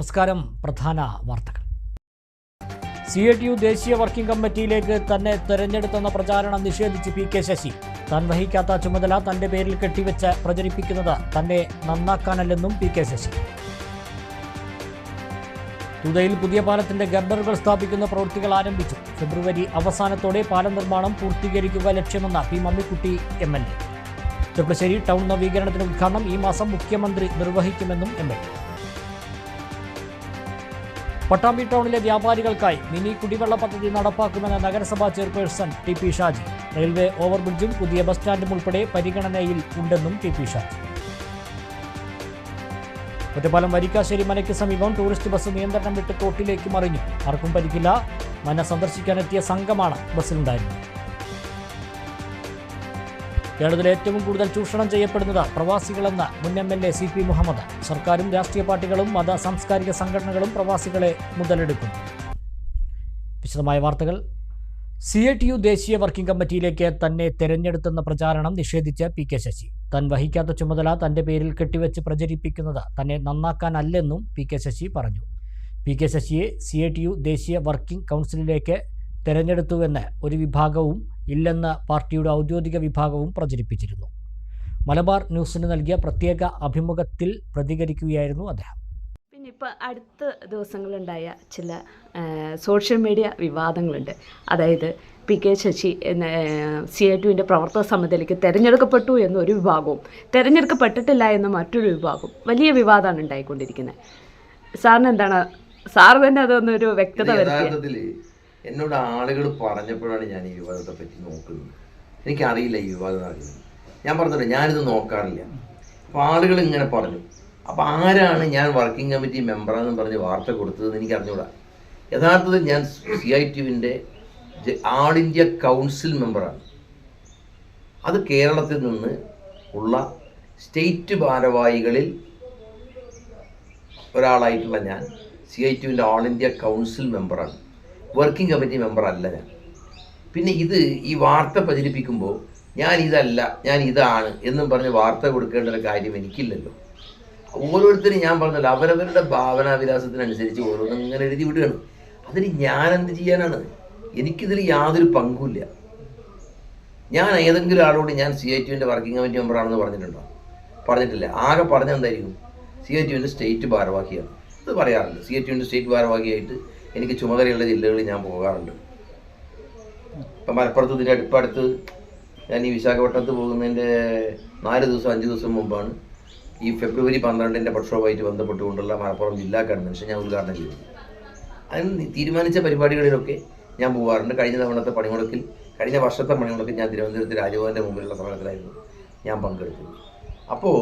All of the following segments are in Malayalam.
നമസ്കാരം. പ്രധാന വാർത്തകൾ. CITU ദേശീയ വർക്കിംഗ് കമ്മിറ്റിയിലേക്ക് തന്നെ തെരഞ്ഞെടുത്തെന്ന പ്രചാരണം നിഷേധിച്ച് PK ശശി. താൻ വഹിക്കാത്ത ചുമതല തന്റെ പേരിൽ കെട്ടിവെച്ച് പ്രചരിപ്പിക്കുന്നത് തന്നെ നന്നാക്കാനല്ലെന്നും PK ശശി. തുതയിൽ പുതിയ പാലത്തിന്റെ ഗർഡറുകൾ സ്ഥാപിക്കുന്ന പ്രവൃത്തികൾ ആരംഭിച്ചു. ഫെബ്രുവരി അവസാനത്തോടെ പാലം നിർമ്മാണം പൂർത്തീകരിക്കുക ലക്ഷ്യമെന്ന P Mammikutty MLA. Cherpulassery town നവീകരണത്തിന് ഉദ്ഘാടനം ഈ മാസം മുഖ്യമന്ത്രി നിർവഹിക്കുമെന്നും MLA. പട്ടാമ്പി ടൗണിലെ വ്യാപാരികൾക്കായി മിനി കുടിവെള്ള പദ്ധതി നടപ്പാക്കുമെന്ന നഗരസഭാ ചെയർപേഴ്സൺ TP ഷാജി. റെയിൽവേ ഓവർബ്രിഡ്ജും പുതിയ ബസ് സ്റ്റാൻഡും ഉൾപ്പെടെ പരിഗണനയിൽ ഉണ്ടെന്നും TP ഷാജി. ഒറ്റപ്പാലം വരിക്കാശ്ശേരി മനയ്ക്ക് സമീപം ടൂറിസ്റ്റ് ബസ് നിയന്ത്രണം വിട്ട് തോട്ടിലേക്ക് മറിഞ്ഞു. ആർക്കും പരിക്കില്ല. മന സന്ദർശിക്കാനെത്തിയ സംഘമാണ് ബസ്സിലുണ്ടായിരുന്നത്. കേരളത്തിൽ ഏറ്റവും കൂടുതൽ ചൂഷണം ചെയ്യപ്പെടുന്നത് പ്രവാസികളെന്ന് മുൻ MLA CP മുഹമ്മദ്. സർക്കാരും രാഷ്ട്രീയ പാർട്ടികളും മത സാംസ്കാരിക സംഘടനകളും പ്രവാസികളെ മുതലെടുക്കും. വിശദമായ വാർത്തകൾ. CITU ദേശീയ വർക്കിംഗ് കമ്മിറ്റിയിലേക്ക് തന്നെ തെരഞ്ഞെടുത്തെന്ന പ്രചാരണം നിഷേധിച്ച് PK ശശി. താൻ വഹിക്കാത്ത ചുമതല തന്റെ പേരിൽ കെട്ടിവെച്ച് പ്രചരിപ്പിക്കുന്നത് തന്നെ നന്നാക്കാനല്ലെന്നും PK ശശി പറഞ്ഞു. PK ശശിയെ CITU ദേശീയ വർക്കിംഗ് കൗൺസിലിലേക്ക് തെരഞ്ഞെടുത്തുവെന്ന് ഒരു വിഭാഗവും ഇല്ലെന്ന് പാർട്ടിയുടെ ഔദ്യോഗിക വിഭാഗവും പ്രചരിപ്പിച്ചിരുന്നു. മലബാർ ന്യൂസിന് നൽകിയ പ്രത്യേക അഭിമുഖത്തിൽ പ്രതികരിക്കുകയായിരുന്നു അദ്ദേഹം. പിന്നെ ഇപ്പോൾ അടുത്ത ദിവസങ്ങളുണ്ടായ ചില സോഷ്യൽ മീഡിയ വിവാദങ്ങളുണ്ട്. അതായത് PK ശശി CITUവിൻ്റെ പ്രവർത്തക സമിതിയിലേക്ക് തിരഞ്ഞെടുക്കപ്പെട്ടു എന്നൊരു വിഭാഗവും തിരഞ്ഞെടുക്കപ്പെട്ടിട്ടില്ല എന്ന മറ്റൊരു വിഭാഗവും വലിയ വിവാദമാണ് ഉണ്ടായിക്കൊണ്ടിരിക്കുന്നത്. സാറിന് എന്താണ്, സാർ തന്നെ അതൊന്നൊരു വ്യക്തത വരുത്തിയത്? എന്നോട് ആളുകൾ പറഞ്ഞപ്പോഴാണ് ഞാൻ ഈ വിവാദത്തെ പറ്റി നോക്കുന്നത്. എനിക്കറിയില്ല ഈ വിവാദം അറിയുന്നത്. ഞാൻ പറഞ്ഞില്ല, ഞാനിത് നോക്കാറില്ല. അപ്പോൾ ആളുകൾ ഇങ്ങനെ പറഞ്ഞു. അപ്പോൾ ആരാണ് ഞാൻ വർക്കിംഗ് കമ്മിറ്റി മെമ്പറാണെന്ന് പറഞ്ഞ് വാർത്ത കൊടുത്തതെന്ന് എനിക്ക് അറിഞ്ഞൂടാ. യഥാർത്ഥത്തിൽ ഞാൻ CITUവിൻ്റെ ആൾ ഇന്ത്യ കൗൺസിൽ മെമ്പറാണ്. അത് കേരളത്തിൽ നിന്ന് ഉള്ള സ്റ്റേറ്റ് ഭാരവാഹികളിൽ ഒരാളായിട്ടുള്ള ഞാൻ CITUവിൻ്റെ ആൾ ഇന്ത്യ കൗൺസിൽ മെമ്പറാണ്. വർക്കിംഗ് കമ്മിറ്റി മെമ്പർ അല്ല ഞാൻ. പിന്നെ ഈ വാർത്ത പ്രചരിപ്പിക്കുമ്പോൾ ഞാൻ ഇതല്ല, ഞാൻ ഇതാണ് എന്നും പറഞ്ഞ് വാർത്ത കൊടുക്കേണ്ട ഒരു കാര്യം എനിക്കില്ലല്ലോ. ഓരോരുത്തരും ഞാൻ പറഞ്ഞല്ലോ, അവരവരുടെ ഭാവനാവിലാസത്തിനനുസരിച്ച് ഓരോന്നും ഇങ്ങനെ എഴുതി വിടുകയാണ്. അതിന് ഞാൻ എന്ത് ചെയ്യാനാണ്? എനിക്കിതിൽ യാതൊരു പങ്കുമില്ല. ഞാൻ ഏതെങ്കിലും ആളോട് ഞാൻ CITUവിൻ്റെ വർക്കിംഗ് കമ്മിറ്റി മെമ്പറാണെന്ന് പറഞ്ഞിട്ടുണ്ടോ? പറഞ്ഞിട്ടില്ല. ആകെ പറഞ്ഞെന്തായിരിക്കും? CITUവിൻ്റെ സ്റ്റേറ്റ് ഭാരവാഹിയാണ്. ഇത് പറയാറുണ്ട്. CITUവിൻ്റെ സ്റ്റേറ്റ് ഭാരവാഹിയായിട്ട് എനിക്ക് ചുമതലയുള്ള ജില്ലകളിൽ ഞാൻ പോകാറുണ്ട്. ഇപ്പം മലപ്പുറത്ത് ഇതിൻ്റെ അടുത്ത് ഞാൻ ഈ വിശാഖപട്ടണത്ത് പോകുന്നതിൻ്റെ 4 ദിവസം 5 ദിവസം മുമ്പാണ് ഈ ഫെബ്രുവരി 12 പ്രക്ഷോഭമായിട്ട് ബന്ധപ്പെട്ടുകൊണ്ടുള്ള മലപ്പുറം ജില്ലാ കൺവെൻഷൻ ഞാൻ ഉദ്ഘാടനം ചെയ്തു. അതിന് തീരുമാനിച്ച പരിപാടികളിലൊക്കെ ഞാൻ പോകാറുണ്ട്. കഴിഞ്ഞ വർഷത്തെ പണിമുടക്കിൽ ഞാൻ തിരുവനന്തപുരത്ത് രാജഭവൻ്റെ മുമ്പിലുള്ള സമരത്തിലായിരുന്നു ഞാൻ പങ്കെടുത്തത്. അപ്പോൾ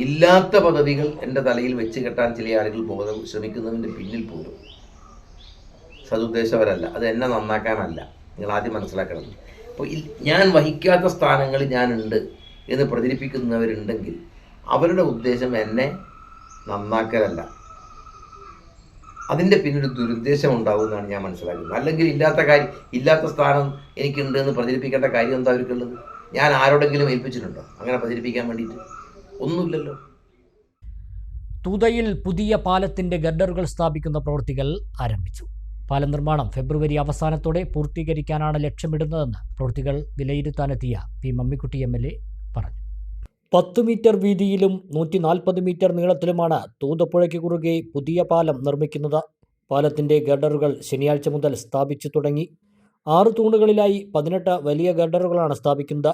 ഇല്ലാത്ത പദവികൾ എൻ്റെ തലയിൽ വെച്ച് കെട്ടാൻ ചില ആളുകൾ ശ്രമിക്കുന്നതിൻ്റെ പിന്നിൽ പോലും സതുദ്ദേശപരല്ല. അത് എന്നെ നന്നാക്കാനല്ല. നിങ്ങൾ ആദ്യം മനസ്സിലാക്കണം. അപ്പോൾ ഞാൻ വഹിക്കാത്ത സ്ഥാനങ്ങളിൽ ഞാനുണ്ട് എന്ന് പ്രചരിപ്പിക്കുന്നവരുണ്ടെങ്കിൽ അവരുടെ ഉദ്ദേശം എന്നെ നന്നാക്കലല്ല. അതിൻ്റെ പിന്നീട് ദുരുദ്ദേശം ഉണ്ടാകുമെന്നാണ് ഞാൻ മനസ്സിലാക്കുന്നത്. അല്ലെങ്കിൽ ഇല്ലാത്ത സ്ഥാനം എനിക്കുണ്ട് എന്ന് പ്രചരിപ്പിക്കേണ്ട കാര്യം എന്താ അവർക്കുള്ളത്? ഞാൻ ആരോടെങ്കിലും ഏൽപ്പിച്ചിട്ടുണ്ടോ അങ്ങനെ പ്രചരിപ്പിക്കാൻ വേണ്ടിയിട്ട്? ഒന്നുമില്ലല്ലോ. തുതയിൽ പുതിയ പാലത്തിന്റെ ഗർഡറുകൾ സ്ഥാപിക്കുന്ന പ്രവൃത്തികൾ ആരംഭിച്ചു. പാലം നിർമ്മാണം ഫെബ്രുവരി അവസാനത്തോടെ പൂർത്തീകരിക്കാനാണ് ലക്ഷ്യമിടുന്നതെന്ന് പ്രവൃത്തികൾ വിലയിരുത്താനെത്തിയ P മമ്മിക്കുട്ടി MLA പറഞ്ഞു. 10 മീറ്റർ വീതിയിലും 140 മീറ്റർ നീളത്തിലുമാണ് തൂതപ്പുഴയ്ക്ക് കുറുകെ പുതിയ പാലം നിർമ്മിക്കുന്നത്. പാലത്തിന്റെ ഗർഡറുകൾ ശനിയാഴ്ച മുതൽ സ്ഥാപിച്ചു തുടങ്ങി. 6 തൂണുകളിലായി 18 വലിയ ഗർഡറുകളാണ് സ്ഥാപിക്കുന്നത്.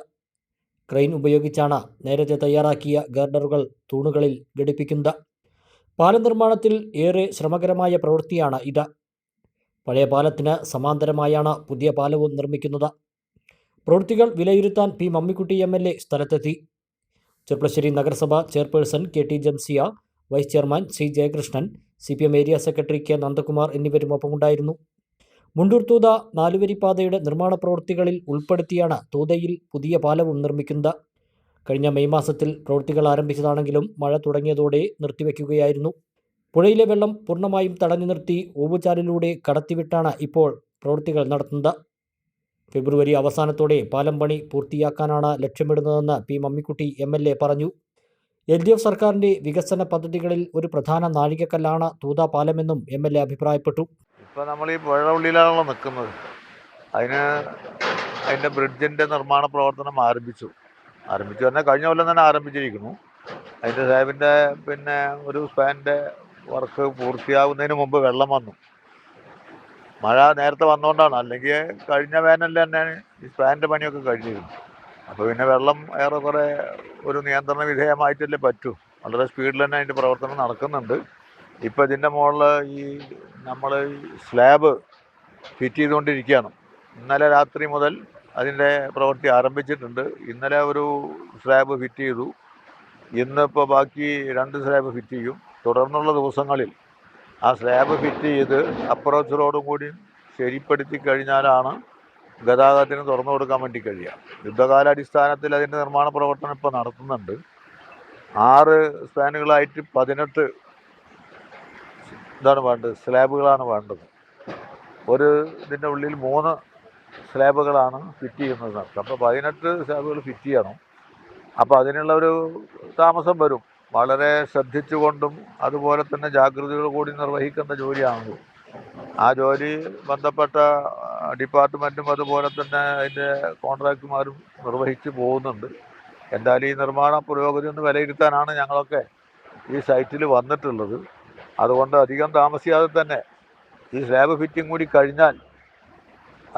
ക്രെയിൻ ഉപയോഗിച്ചാണ് നേരത്തെ തയ്യാറാക്കിയ ഗർഡറുകൾ തൂണുകളിൽ ഘടിപ്പിക്കുന്നത്. പാലം നിർമ്മാണത്തിൽ ഏറെ ശ്രമകരമായ പ്രവൃത്തിയാണ് ഇത്. പഴയ പാലത്തിന് സമാന്തരമായാണ് പുതിയ പാലവും നിർമ്മിക്കുന്നത്. പ്രവൃത്തികൾ വിലയിരുത്താൻ P മമ്മിക്കുട്ടി MLA സ്ഥലത്തെത്തി. ചെർപ്പശ്ശേരി നഗരസഭ chairperson KT Jamsiya, vice chairman C Jayakrishnan, CPM area secretary K Nandakumar എന്നിവരും ഒപ്പമുണ്ടായിരുന്നു. മുണ്ടൂർ തൂത 4-വരിപ്പാതയുടെ നിർമ്മാണ പ്രവൃത്തികളിൽ ഉൾപ്പെടുത്തിയാണ് തൂതയിൽ പുതിയ പാലവും നിർമ്മിക്കുന്നത്. കഴിഞ്ഞ മെയ് മാസത്തിൽ പ്രവൃത്തികൾ ആരംഭിച്ചതാണെങ്കിലും മഴ തുടങ്ങിയതോടെ നിർത്തിവെക്കുകയായിരുന്നു. പുഴയിലെ വെള്ളം പൂർണ്ണമായും തടഞ്ഞു നിർത്തി ഓവുചാലിലൂടെ കടത്തിവിട്ടാണ് ഇപ്പോൾ പ്രവൃത്തികൾ നടത്തുന്നത്. ഫെബ്രുവരി അവസാനത്തോടെ പാലം പണി പൂർത്തിയാക്കാനാണ് ലക്ഷ്യമിടുന്നതെന്ന് P മമ്മിക്കുട്ടി MLA പറഞ്ഞു. LDF സർക്കാരിന്റെ വികസന പദ്ധതികളിൽ ഒരു പ്രധാന നാഴികക്കല്ലാണ് തൂത പാലമെന്നും MLA അഭിപ്രായപ്പെട്ടു. ഇപ്പോൾ നമ്മൾ ഈ പുഴ ഉള്ളിലാണല്ലോ നിൽക്കുന്നത്. അതിൻ്റെ ബ്രിഡ്ജിൻ്റെ നിർമ്മാണ പ്രവർത്തനം ആരംഭിച്ചു തന്നെ കഴിഞ്ഞ കൊല്ലം തന്നെ ആരംഭിച്ചിരിക്കുന്നു. അതിൻ്റെ സാഹിബിൻ്റെ ഒരു സ്പാനിൻ്റെ വർക്ക് പൂർത്തിയാകുന്നതിന് മുമ്പ് വെള്ളം വന്നു. മഴ നേരത്തെ വന്നുകൊണ്ടാണ്, അല്ലെങ്കിൽ കഴിഞ്ഞ വേനലിൽ തന്നെ ഈ സ്പാനിൻ്റെ പണിയൊക്കെ കഴിഞ്ഞിരുന്നു. അപ്പോൾ വെള്ളം ഏറെക്കുറെ ഒരു നിയന്ത്രണ വിധേയമായിട്ടല്ലേ പറ്റൂ. വളരെ സ്പീഡിൽ തന്നെ അതിൻ്റെ പ്രവർത്തനം നടക്കുന്നുണ്ട്. ഇപ്പോൾ ഇതിൻ്റെ മുകളിൽ നമ്മൾ സ്ലാബ് ഫിറ്റ് ചെയ്തുകൊണ്ടിരിക്കുകയാണ്. ഇന്നലെ രാത്രി മുതൽ അതിൻ്റെ പ്രവൃത്തി ആരംഭിച്ചിട്ടുണ്ട്. ഇന്നലെ ഒരു സ്ലാബ് ഫിറ്റ് ചെയ്തു. ഇന്നിപ്പോൾ ബാക്കി 2 സ്ലാബ് ഫിറ്റ് ചെയ്യും. തുടർന്നുള്ള ദിവസങ്ങളിൽ ആ സ്ലാബ് ഫിറ്റ് ചെയ്ത് അപ്രോച്ച് റോഡും കൂടി ശരിപ്പെടുത്തി കഴിഞ്ഞാലാണ് ഗതാഗതത്തിന് തുറന്നു കൊടുക്കാൻ വേണ്ടി കഴിയുക. യുദ്ധകാലാടിസ്ഥാനത്തിൽ അതിൻ്റെ നിർമ്മാണ പ്രവർത്തനം ഇപ്പോൾ നടത്തുന്നുണ്ട്. 6 സ്പാനുകളായിട്ട് 18 സ്ലാബുകളാണ് വേണ്ടത്. ഇതിൻ്റെ ഉള്ളിൽ 3 സ്ലാബുകളാണ് ഫിറ്റ് ചെയ്യുന്നത്. അപ്പോൾ 18 സ്ലാബുകൾ ഫിറ്റ് ചെയ്യണം. അപ്പോൾ അതിനുള്ള ഒരു താമസം വരും. വളരെ ശ്രദ്ധിച്ചുകൊണ്ടും അതുപോലെ തന്നെ ജാഗ്രതയോട് കൂടി നിർവഹിക്കേണ്ട ജോലിയാണത്. ആ ജോലി ബന്ധപ്പെട്ട ഡിപ്പാർട്ട്മെൻറ്റും അതുപോലെ തന്നെ അതിൻ്റെ കോൺട്രാക്ടർമാരും നിർവഹിച്ച് പോകുന്നുണ്ട്. എന്തായാലും ഈ നിർമ്മാണ പുരോഗതി ഒന്ന് വിലയിരുത്താനാണ് ഞങ്ങളൊക്കെ ഈ സൈറ്റിൽ വന്നിട്ടുള്ളത്. അതുകൊണ്ട് അധികം താമസിയാതെ തന്നെ ഈ സ്ലാബ് ഫിറ്റിംഗ് കൂടി കഴിഞ്ഞാൽ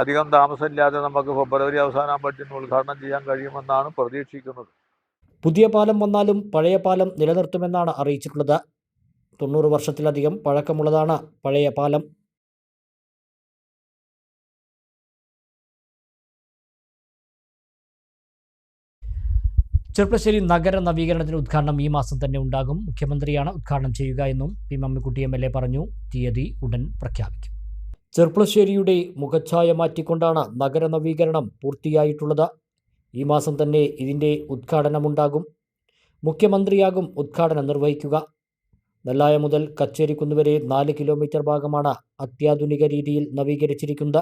അധികം താമസമില്ലാതെ നമുക്ക് ഫെബ്രുവരി അവസാനമാകുമ്പോഴത്തേനും ഉദ്ഘാടനം ചെയ്യാൻ കഴിയുമെന്നാണ് പ്രതീക്ഷിക്കുന്നത്. പുതിയ പാലം വന്നാലും പഴയ പാലം നിലനിർത്തുമെന്നാണ് അറിയിച്ചിട്ടുള്ളത്. 90 വർഷത്തിലധികം പഴക്കമുള്ളതാണ് പഴയ പാലം. ചെർപ്പശ്ശേരി നഗര നവീകരണത്തിന് ഉദ്ഘാടനം ഈ മാസം തന്നെ ഉണ്ടാകും. മുഖ്യമന്ത്രിയാണ് ഉദ്ഘാടനം ചെയ്യുക എന്നും പി മമ്മിക്കുട്ടി MLA പറഞ്ഞു. തീയതി ഉടൻ പ്രഖ്യാപിക്കും. ചെർപ്പശ്ശേരിയുടെ മുഖച്ഛായ മാറ്റിക്കൊണ്ടാണ് നഗര നവീകരണം പൂർത്തിയായിട്ടുള്ളത്. ഈ മാസം തന്നെ ഇതിൻ്റെ ഉദ്ഘാടനമുണ്ടാകും. മുഖ്യമന്ത്രിയാകും ഉദ്ഘാടനം നിർവഹിക്കുക. നെല്ലായ മുതൽ കച്ചേരിക്കുന്ന് വരെ 4 കിലോമീറ്റർ ഭാഗമാണ് അത്യാധുനിക രീതിയിൽ നവീകരിച്ചിരിക്കുന്നത്.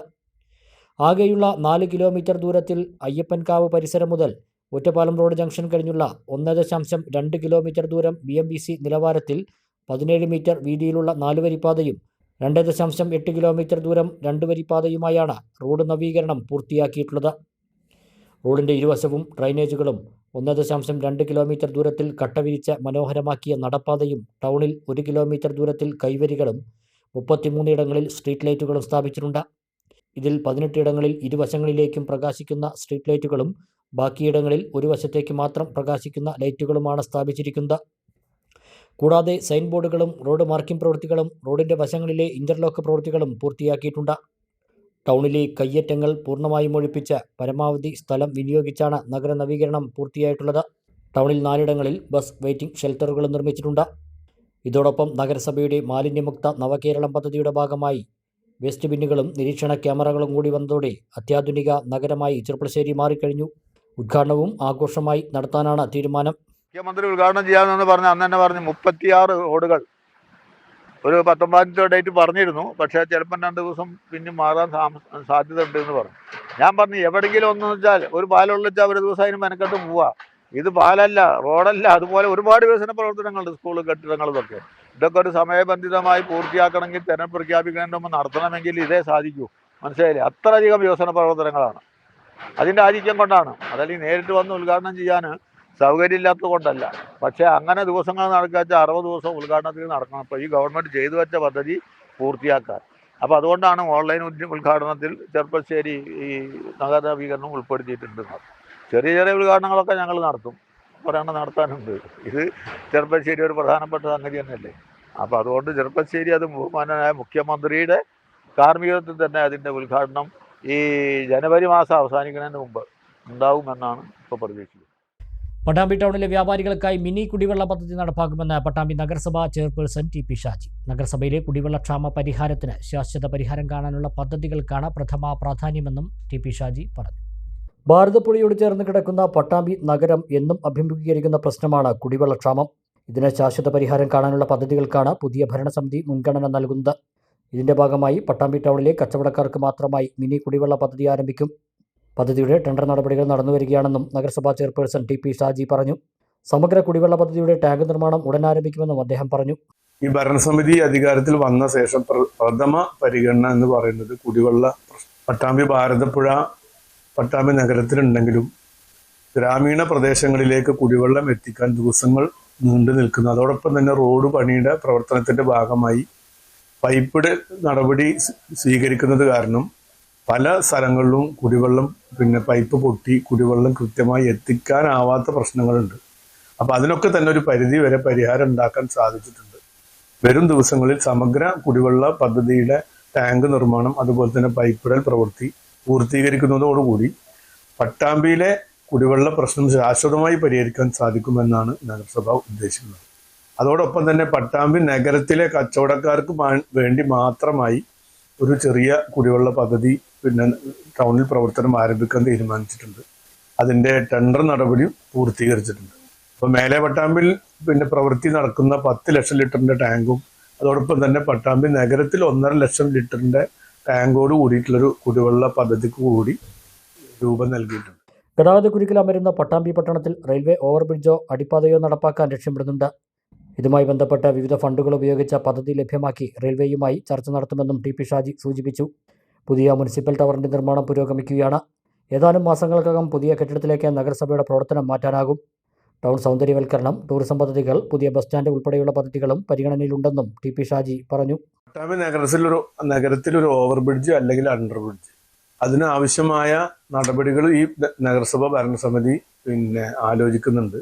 ആകെയുള്ള 4 കിലോമീറ്റർ ദൂരത്തിൽ അയ്യപ്പൻകാവ് പരിസരം മുതൽ ഒറ്റപ്പാലം റോഡ് ജംഗ്ഷൻ കഴിഞ്ഞുള്ള 1.2 കിലോമീറ്റർ ദൂരം BMBC നിലവാരത്തിൽ 17 മീറ്റർ വീതിയിലുള്ള 4 വരിപ്പാതയും 2.8 കിലോമീറ്റർ ദൂരം 2 വരിപ്പാതയുമായാണ് റോഡ് നവീകരണം പൂർത്തിയാക്കിയിട്ടുള്ളത്. റോഡിൻ്റെ ഇരുവശവും ഡ്രൈനേജുകളും 1.2 കിലോമീറ്റർ ദൂരത്തിൽ കട്ടവിരിച്ച് മനോഹരമാക്കിയ നടപ്പാതയും ടൗണിൽ 1 കിലോമീറ്റർ ദൂരത്തിൽ കൈവരികളും 33 ഇടങ്ങളിൽ സ്ട്രീറ്റ് ലൈറ്റുകളും സ്ഥാപിച്ചിട്ടുണ്ട്. ഇതിൽ 18 ഇടങ്ങളിൽ ഇരുവശങ്ങളിലേക്കും പ്രകാശിക്കുന്ന സ്ട്രീറ്റ് ലൈറ്റുകളും ബാക്കിയിടങ്ങളിൽ ഒരു വശത്തേക്ക് മാത്രം പ്രകാശിക്കുന്ന ലൈറ്റുകളുമാണ് സ്ഥാപിച്ചിരിക്കുന്നത്. കൂടാതെ സൈൻ ബോർഡുകളും റോഡ് മാർക്കിംഗ് പ്രവൃത്തികളും റോഡിൻ്റെ വശങ്ങളിലെ ഇൻ്റർലോക്ക് പ്രവൃത്തികളും പൂർത്തിയാക്കിയിട്ടുണ്ട്. ടൗണിലെ കയ്യേറ്റങ്ങൾ പൂർണ്ണമായും ഒഴിപ്പിച്ച് പരമാവധി സ്ഥലം വിനിയോഗിച്ചാണ് നഗര നവീകരണം പൂർത്തിയായിട്ടുള്ളത്. ടൗണിൽ 4 ഇടങ്ങളിൽ ബസ് വെയിറ്റിംഗ് ഷെൽട്ടറുകളും നിർമ്മിച്ചിട്ടുണ്ട്. ഇതോടൊപ്പം നഗരസഭയുടെ മാലിന്യമുക്ത നവകേരളം പദ്ധതിയുടെ ഭാഗമായി വേസ്റ്റ് ബിന്നുകളും നിരീക്ഷണ ക്യാമറകളും കൂടി വന്നതോടെ അത്യാധുനിക നഗരമായി ചെർപ്പശ്ശേരി മാറിക്കഴിഞ്ഞു. ഉദ്ഘാടനവും ആഘോഷമായി നടത്താനാണ് തീരുമാനം. മുഖ്യമന്ത്രി ഉദ്ഘാടനം ചെയ്യാമെന്ന് പറഞ്ഞ് അന്ന് തന്നെ പറഞ്ഞ് 36 റോഡുകൾ ഒരു 19 ഡേറ്റ് പറഞ്ഞിരുന്നു. പക്ഷേ ചിലപ്പോൾ 2 ദിവസം പിന്നെ മാറാൻ സാധ്യത ഉണ്ട് എന്ന് പറഞ്ഞു. ഞാൻ പറഞ്ഞു എവിടെയെങ്കിലും ഒന്ന് വെച്ചാൽ ഒരു പാലമുള്ള വെച്ചാൽ ഒരു ദിവസം അതിന് മെനക്കെട്ട് പോവാം. ഇത് പാലല്ല, റോഡല്ല. അതുപോലെ ഒരുപാട് വികസന പ്രവർത്തനങ്ങളുണ്ട്, സ്കൂൾ കെട്ടിടങ്ങളിലൊക്കെ. ഇതൊക്കെ ഒരു സമയബന്ധിതമായി പൂർത്തിയാക്കണമെങ്കിൽ തെരഞ്ഞെടുപ്പ് പ്രഖ്യാപിക്കുന്നതിന് മുമ്പ് നടത്തണമെങ്കിൽ ഇതേ സാധിക്കൂ. മനസ്സിലായില്ലേ? അത്രയധികം വികസന പ്രവർത്തനങ്ങളാണ്. അതിൻ്റെ ആധിക്യം കൊണ്ടാണ്. അതല്ലെങ്കിൽ നേരിട്ട് വന്ന് ഉദ്ഘാടനം ചെയ്യാൻ സൗകര്യമില്ലാത്തത് കൊണ്ടല്ല. പക്ഷേ അങ്ങനെ ദിവസങ്ങൾ നടക്കുക 60 ദിവസം ഉദ്ഘാടനത്തിൽ നടക്കണം. അപ്പോൾ ഈ ഗവൺമെൻറ് ചെയ്തു വെച്ച പദ്ധതി പൂർത്തിയാക്കാൻ. അപ്പോൾ അതുകൊണ്ടാണ് ഓൺലൈൻ ഉദ്ഘാടനത്തിൽ ചെർപ്പശ്ശേരി ഈ നഗര നവീകരണം ഉൾപ്പെടുത്തിയിട്ടുണ്ട്. ചെറിയ ചെറിയ ഉദ്ഘാടനങ്ങളൊക്കെ ഞങ്ങൾ നടത്തും, ഒരെണ്ണം നടത്താനുണ്ട്. ഇത് ചെർപ്പശ്ശേരി ഒരു പ്രധാനപ്പെട്ട സംഗതി തന്നെയല്ലേ. അപ്പോൾ അതുകൊണ്ട് ചെർപ്പശ്ശേരി അത് ബഹുമാനായ മുഖ്യമന്ത്രിയുടെ കാർമ്മികത്വത്തിൽ തന്നെ അതിൻ്റെ ഉദ്ഘാടനം ഈ ജനുവരി മാസം അവസാനിക്കുന്നതിന് മുമ്പ് ഉണ്ടാവുമെന്നാണ് ഇപ്പോൾ പ്രതീക്ഷിക്കുന്നത്. പട്ടാമ്പി ടൗണിലെ വ്യാപാരികൾക്കായി മിനി കുടിവെള്ള പദ്ധതി നടപ്പാക്കുമെന്ന് പട്ടാമ്പി നഗരസഭാ ചെയർപേഴ്സൺ TP ഷാജി. നഗരസഭയിലെ കുടിവെള്ളക്ഷാമ പരിഹാരത്തിന് ശാശ്വത പരിഹാരം കാണാനുള്ള പദ്ധതികൾക്കാണ് പ്രഥമ പ്രാധാന്യമെന്നും TP ഷാജി പറഞ്ഞു. ഭാരതപ്പുഴയോട് ചേർന്ന് കിടക്കുന്ന പട്ടാമ്പി നഗരം എന്നും അഭിമുഖീകരിക്കുന്ന പ്രശ്നമാണ് കുടിവെള്ളക്ഷാമം. ഇതിന് ശാശ്വത പരിഹാരം കാണാനുള്ള പദ്ധതികൾക്കാണ് പുതിയ ഭരണസമിതി മുൻഗണന നൽകുന്നത്. ഇതിൻ്റെ ഭാഗമായി പട്ടാമ്പി ടൗണിലെ കച്ചവടക്കാർക്ക് മാത്രമായി മിനി കുടിവെള്ള പദ്ധതി ആരംഭിക്കും. പദ്ധതിയുടെ ടെൻഡർ നടപടികൾ നടന്നുവരികയാണെന്നും നഗരസഭാ ചെയർപേഴ്സൺ TP ഷാജി പറഞ്ഞു. സമഗ്ര കുടിവെള്ള പദ്ധതിയുടെ ടാങ്ക് നിർമ്മാണം ഉടൻ ആരംഭിക്കുമെന്നും അദ്ദേഹം പറഞ്ഞു. ഈ ഭരണസമിതി അധികാരത്തിൽ വന്ന ശേഷം പ്രഥമ പരിഗണന എന്ന് പറയുന്നത് കുടിവെള്ള പട്ടാമ്പി ഭാരതപ്പുഴ പട്ടാമ്പി നഗരത്തിലുണ്ടെങ്കിലും ഗ്രാമീണ പ്രദേശങ്ങളിലേക്ക് കുടിവെള്ളം എത്തിക്കാൻ ദിവസങ്ങൾ നീണ്ടു നിൽക്കുന്നു. അതോടൊപ്പം തന്നെ റോഡ് പണിയുടെ പ്രവർത്തനത്തിന്റെ ഭാഗമായി പൈപ്പ് നടപടി സ്വീകരിക്കുന്നത് കാരണം പല സ്ഥലങ്ങളിലും കുടിവെള്ളം പൈപ്പ് പൊട്ടി കുടിവെള്ളം കൃത്യമായി എത്തിക്കാനാവാത്ത പ്രശ്നങ്ങളുണ്ട്. അപ്പം അതിനൊക്കെ തന്നെ ഒരു പരിധി വരെ പരിഹാരം ഉണ്ടാക്കാൻ സാധിച്ചിട്ടുണ്ട്. വരും ദിവസങ്ങളിൽ സമഗ്ര കുടിവെള്ള പദ്ധതിയുടെ ടാങ്ക് നിർമ്മാണം അതുപോലെ തന്നെ പൈപ്പിടൽ പ്രവൃത്തി പൂർത്തീകരിക്കുന്നതോടുകൂടി പട്ടാമ്പിയിലെ കുടിവെള്ള പ്രശ്നം ശാശ്വതമായി പരിഹരിക്കാൻ സാധിക്കുമെന്നാണ് നഗരസഭ ഉദ്ദേശിക്കുന്നത്. അതോടൊപ്പം തന്നെ പട്ടാമ്പി നഗരത്തിലെ കച്ചവടക്കാർക്ക് വേണ്ടി മാത്രമായി ഒരു ചെറിയ കുടിവെള്ള പദ്ധതി ടൗണിൽ പ്രവർത്തനം ആരംഭിക്കാൻ തീരുമാനിച്ചിട്ടുണ്ട്. അതിൻ്റെ ടെൻഡർ നടപടി പൂർത്തീകരിച്ചിട്ടുണ്ട്. അപ്പോൾ മേലെ പട്ടാമ്പിൽ പ്രവൃത്തി നടക്കുന്ന 10 ലക്ഷം ലിറ്ററിൻ്റെ ടാങ്കും അതോടൊപ്പം തന്നെ പട്ടാമ്പി നഗരത്തിൽ 1.5 ലക്ഷം ലിറ്ററിൻ്റെ ടാങ്കോട് കൂടിയിട്ടുള്ളൊരു കുടിവെള്ള പദ്ധതിക്ക് കൂടി രൂപം നൽകിയിട്ടുണ്ട്. ഗതാഗതക്കുരുക്കിൽ അമരുന്ന പട്ടാമ്പി പട്ടണത്തിൽ റെയിൽവേ ഓവർബ്രിഡ്ജോ അടിപ്പാതയോ നടപ്പാക്കാൻ ലക്ഷ്യമിടുന്നുണ്ട്. ഇതുമായി ബന്ധപ്പെട്ട വിവിധ ഫണ്ടുകൾ ഉപയോഗിച്ച പദ്ധതി ലഭ്യമാക്കി റെയിൽവേയുമായി ചർച്ച നടത്തുമെന്നും ടി.പി. ഷാജി സൂചിപ്പിച്ചു. പുതിയ മുനിസിപ്പൽ ടവറിന്റെ നിർമ്മാണം പുരോഗമിക്കുകയാണ്. ഏതാനും മാസങ്ങൾക്കകം പുതിയ കെട്ടിടത്തിലേക്ക് നഗരസഭയുടെ പ്രവർത്തനം മാറ്റാനാകും. ടൗൺ സൗന്ദര്യവൽക്കരണം, ടൂറിസം പദ്ധതികൾ, പുതിയ ബസ് സ്റ്റാൻഡ് ഉൾപ്പെടെയുള്ള പദ്ധതികളും പരിഗണനയിലുണ്ടെന്നും ടി.പി. ഷാജി പറഞ്ഞു. പട്ടാമ്പി നഗരത്തിലൊരു ഓവർബ്രിഡ്ജ് അല്ലെങ്കിൽ അണ്ടർബ്രിഡ്ജ് അതിനാവശ്യമായ നടപടികൾ ഈ നഗരസഭ ഭരണസമിതി ആലോചിക്കുന്നുണ്ട്.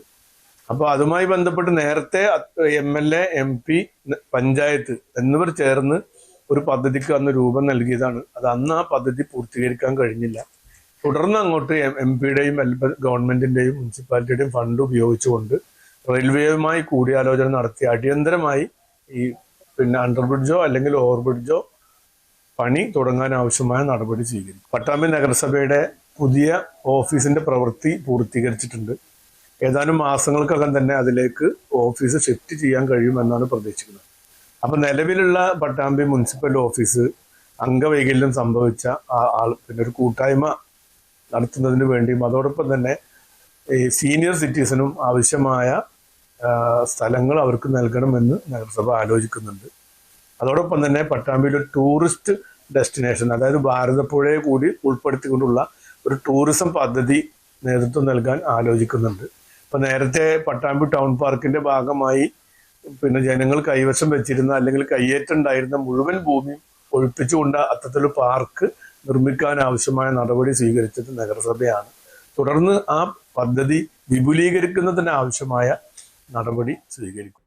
അപ്പോൾ അതുമായി ബന്ധപ്പെട്ട് നേരത്തെ MLA, MP, പഞ്ചായത്ത് എന്നിവർ ചേർന്ന് ഒരു പദ്ധതിക്ക് അന്ന് രൂപം നൽകിയതാണ്. അത് അന്ന് ആ പദ്ധതി പൂർത്തീകരിക്കാൻ കഴിഞ്ഞില്ല. തുടർന്ന് അങ്ങോട്ട് MP-യുടെയും ഗവൺമെന്റിന്റെയും മുനിസിപ്പാലിറ്റിയുടെയും ഫണ്ട് ഉപയോഗിച്ചുകൊണ്ട് റെയിൽവേയുമായി കൂടിയാലോചന നടത്തി അടിയന്തരമായി ഈ അണ്ടർബ്രിഡ്ജോ അല്ലെങ്കിൽ ഓവർബ്രിഡ്ജോ പണി തുടങ്ങാൻ ആവശ്യമായ നടപടി സ്വീകരിക്കും. പട്ടാമ്പി നഗരസഭയുടെ പുതിയ ഓഫീസിന്റെ പ്രവൃത്തി പൂർത്തീകരിച്ചിട്ടുണ്ട്. ഏതാനും മാസങ്ങൾക്കകം തന്നെ അതിലേക്ക് ഓഫീസ് ഷിഫ്റ്റ് ചെയ്യാൻ കഴിയുമെന്നാണ് പ്രതീക്ഷിക്കുന്നത്. അപ്പം നിലവിലുള്ള പട്ടാമ്പി മുനിസിപ്പൽ ഓഫീസ് അംഗവൈകല്യം സംഭവിച്ച ഒരു കൂട്ടായ്മ നടത്തുന്നതിന് വേണ്ടിയും അതോടൊപ്പം തന്നെ ഈ സീനിയർ സിറ്റിസനും ആവശ്യമായ സ്ഥലങ്ങൾ അവർക്ക് നൽകണമെന്ന് നഗരസഭ ആലോചിക്കുന്നുണ്ട്. അതോടൊപ്പം തന്നെ പട്ടാമ്പിയിൽ ഒരു ടൂറിസ്റ്റ് ഡെസ്റ്റിനേഷൻ, അതായത് ഭാരതപ്പുഴയെ കൂടി ഉൾപ്പെടുത്തിക്കൊണ്ടുള്ള ഒരു ടൂറിസം പദ്ധതി നേതൃത്വം നൽകാൻ ആലോചിക്കുന്നുണ്ട്. ഇപ്പം നേരത്തെ പട്ടാമ്പി ടൗൺ പാർക്കിന്റെ ഭാഗമായി ജനങ്ങൾ കൈവശം വെച്ചിരുന്ന അല്ലെങ്കിൽ കയ്യേറ്റുണ്ടായിരുന്ന മുഴുവൻ ഭൂമിയും ഒഴിപ്പിച്ചുകൊണ്ട് അത്തരത്തിലൊരു പാർക്ക് നിർമ്മിക്കാൻ ആവശ്യമായ നടപടി സ്വീകരിച്ചത് നഗരസഭയാണ്. തുടർന്ന് ആ പദ്ധതി വിപുലീകരിക്കുന്നതിന് ആവശ്യമായ നടപടി സ്വീകരിക്കും.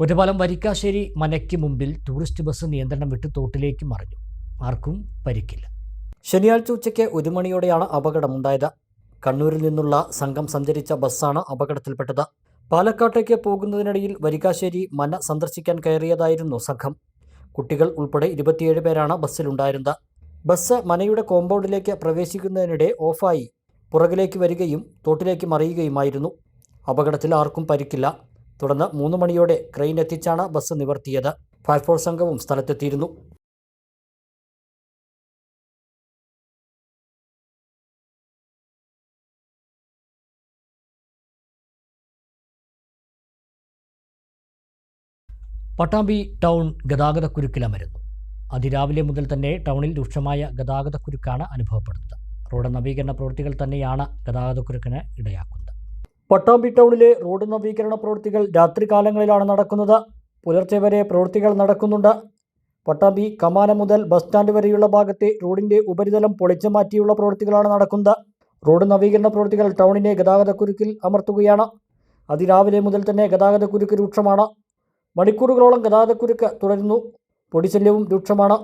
ഒറ്റപ്പാലം വരിക്കാശ്ശേരി മനയ്ക്ക് മുമ്പിൽ ടൂറിസ്റ്റ് ബസ് നിയന്ത്രണം വിട്ട് തോട്ടിലേക്ക് മറിഞ്ഞു. ആർക്കും പരിക്കില്ല. ശനിയാഴ്ച ഉച്ചയ്ക്ക് 1 മണിയോടെയാണ് അപകടമുണ്ടായത്. കണ്ണൂരിൽ നിന്നുള്ള സംഘം സഞ്ചരിച്ച ബസ്സാണ് അപകടത്തിൽപ്പെട്ടത്. പാലക്കാട്ടേക്ക് പോകുന്നതിനിടയിൽ വരിക്കാശ്ശേരി മന സന്ദർശിക്കാൻ കയറിയതായിരുന്നു സംഘം. കുട്ടികൾ ഉൾപ്പെടെ 27 പേരാണ് ബസ്സിലുണ്ടായിരുന്നത്. ബസ് മനയുടെ കോമ്പൗണ്ടിലേക്ക് പ്രവേശിക്കുന്നതിനിടെ ഓഫായി പുറകിലേക്ക് വരികയും തോട്ടിലേക്ക് മറിയുകയുമായിരുന്നു. അപകടത്തിൽ ആർക്കും പരിക്കില്ല. തുടർന്ന് 3 മണിയോടെ ക്രെയിൻ എത്തിച്ചാണ് ബസ് നിവർത്തിയത്. ഫയർഫോഴ്സ് സംഘവും സ്ഥലത്തെത്തിയിരുന്നു. പട്ടാമ്പി ടൗൺ ഗതാഗതക്കുരുക്കിലമരുന്നു. അതിരാവിലെ മുതൽ തന്നെ ടൗണിൽ രൂക്ഷമായ ഗതാഗതക്കുരുക്കാണ് അനുഭവപ്പെടുന്നത്. റോഡ് നവീകരണ പ്രവൃത്തികൾ തന്നെയാണ് ഗതാഗതക്കുരുക്കിന് ഇടയാക്കുന്നത്. പട്ടാമ്പി ടൗണിലെ റോഡ് നവീകരണ പ്രവൃത്തികൾ രാത്രികാലങ്ങളിലാണ് നടക്കുന്നത്. പുലർച്ചെ വരെ പ്രവൃത്തികൾ നടക്കുന്നുണ്ട്. പട്ടാമ്പി കമാനം മുതൽ ബസ് സ്റ്റാൻഡ് വരെയുള്ള ഭാഗത്തെ റോഡിൻ്റെ ഉപരിതലം പൊളിച്ചു മാറ്റിയുള്ള പ്രവൃത്തികളാണ് നടക്കുന്നത്. റോഡ് നവീകരണ പ്രവൃത്തികൾ ടൗണിനെ ഗതാഗതക്കുരുക്കിൽ അമർത്തുകയാണ്. അതിരാവിലെ മുതൽ തന്നെ ഗതാഗതക്കുരുക്ക് രൂക്ഷമാണ്. മണിക്കൂറുകളോളം ഗതാഗതക്കുരുക്ക് തുടരുന്നു. പൊടിശല്യവും രൂക്ഷമാണ്.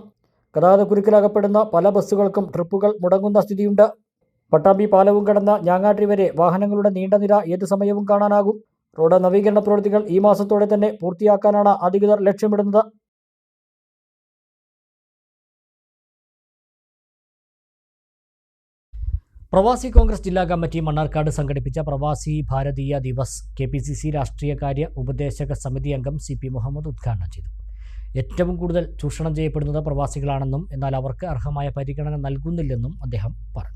ഗതാഗതക്കുരുക്കിലകപ്പെടുന്ന പല ബസ്സുകൾക്കും ട്രിപ്പുകൾ മുടങ്ങുന്ന സ്ഥിതിയുണ്ട്. പട്ടാമ്പി പാലവും കടന്ന ഞാങ്ങാട്ടി വരെ വാഹനങ്ങളുടെ നീണ്ട നിര ഏത് സമയവും കാണാനാകും. റോഡ് നവീകരണ പ്രവൃത്തികൾ ഈ മാസത്തോടെ തന്നെ പൂർത്തിയാക്കാനാണ് അധികൃതർ ലക്ഷ്യമിടുന്നത്. പ്രവാസി കോൺഗ്രസ് ജില്ലാ കമ്മിറ്റി മണ്ണാർക്കാട് സംഘടിപ്പിച്ച പ്രവാസി ഭാരതീയ ദിവസ് KPCC രാഷ്ട്രീയകാര്യ ഉപദേശക സമിതി അംഗം CP മുഹമ്മദ് ഉദ്ഘാടനം ചെയ്തു. ഏറ്റവും കൂടുതൽ ചൂഷണം ചെയ്യപ്പെടുന്നത് പ്രവാസികളാണെന്നും എന്നാൽ അവർക്ക് അർഹമായ പരിഗണന നൽകുന്നില്ലെന്നും അദ്ദേഹം പറഞ്ഞു.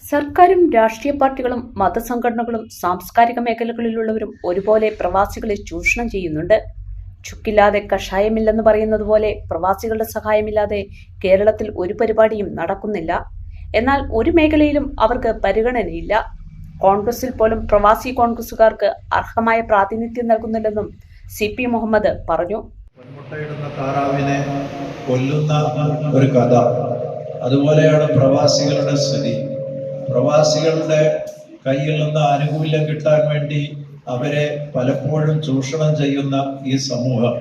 സർക്കാരും രാഷ്ട്രീയ പാർട്ടികളും മതസംഘടനകളും സാംസ്കാരിക മേഖലകളിലുള്ളവരും ഒരുപോലെ പ്രവാസികളെ ചൂഷണം ചെയ്യുന്നുണ്ട്. ചുക്കില്ലാതെ കഷായമില്ലെന്ന് പറയുന്നത് പോലെ പ്രവാസികളുടെ സഹായമില്ലാതെ കേരളത്തിൽ ഒരു പരിപാടിയും നടക്കുന്നില്ല. എന്നാൽ ഒരു മേഖലയിലും അവർക്ക് പരിഗണനയില്ല. കോൺഗ്രസിൽ പോലും പ്രവാസി കോൺഗ്രസുകാർക്ക് അർഹമായ പ്രാതിനിധ്യം നൽകുന്നില്ലെന്നും CP മുഹമ്മദ് പറഞ്ഞു. പൊന്മുട്ടയിടുന്ന താറാവിനെ കൊല്ലുന്ന ഒരു കഥ, അതുപോലെയാണ് പ്രവാസികളുടെ സ്ഥിതി. പ്രവാസികളുടെ കയ്യിൽ നിന്ന് ആനുകൂല്യം കിട്ടാൻ വേണ്ടി അവരെ പലപ്പോഴും ചൂഷണം ചെയ്യുന്ന ഈ സമൂഹം,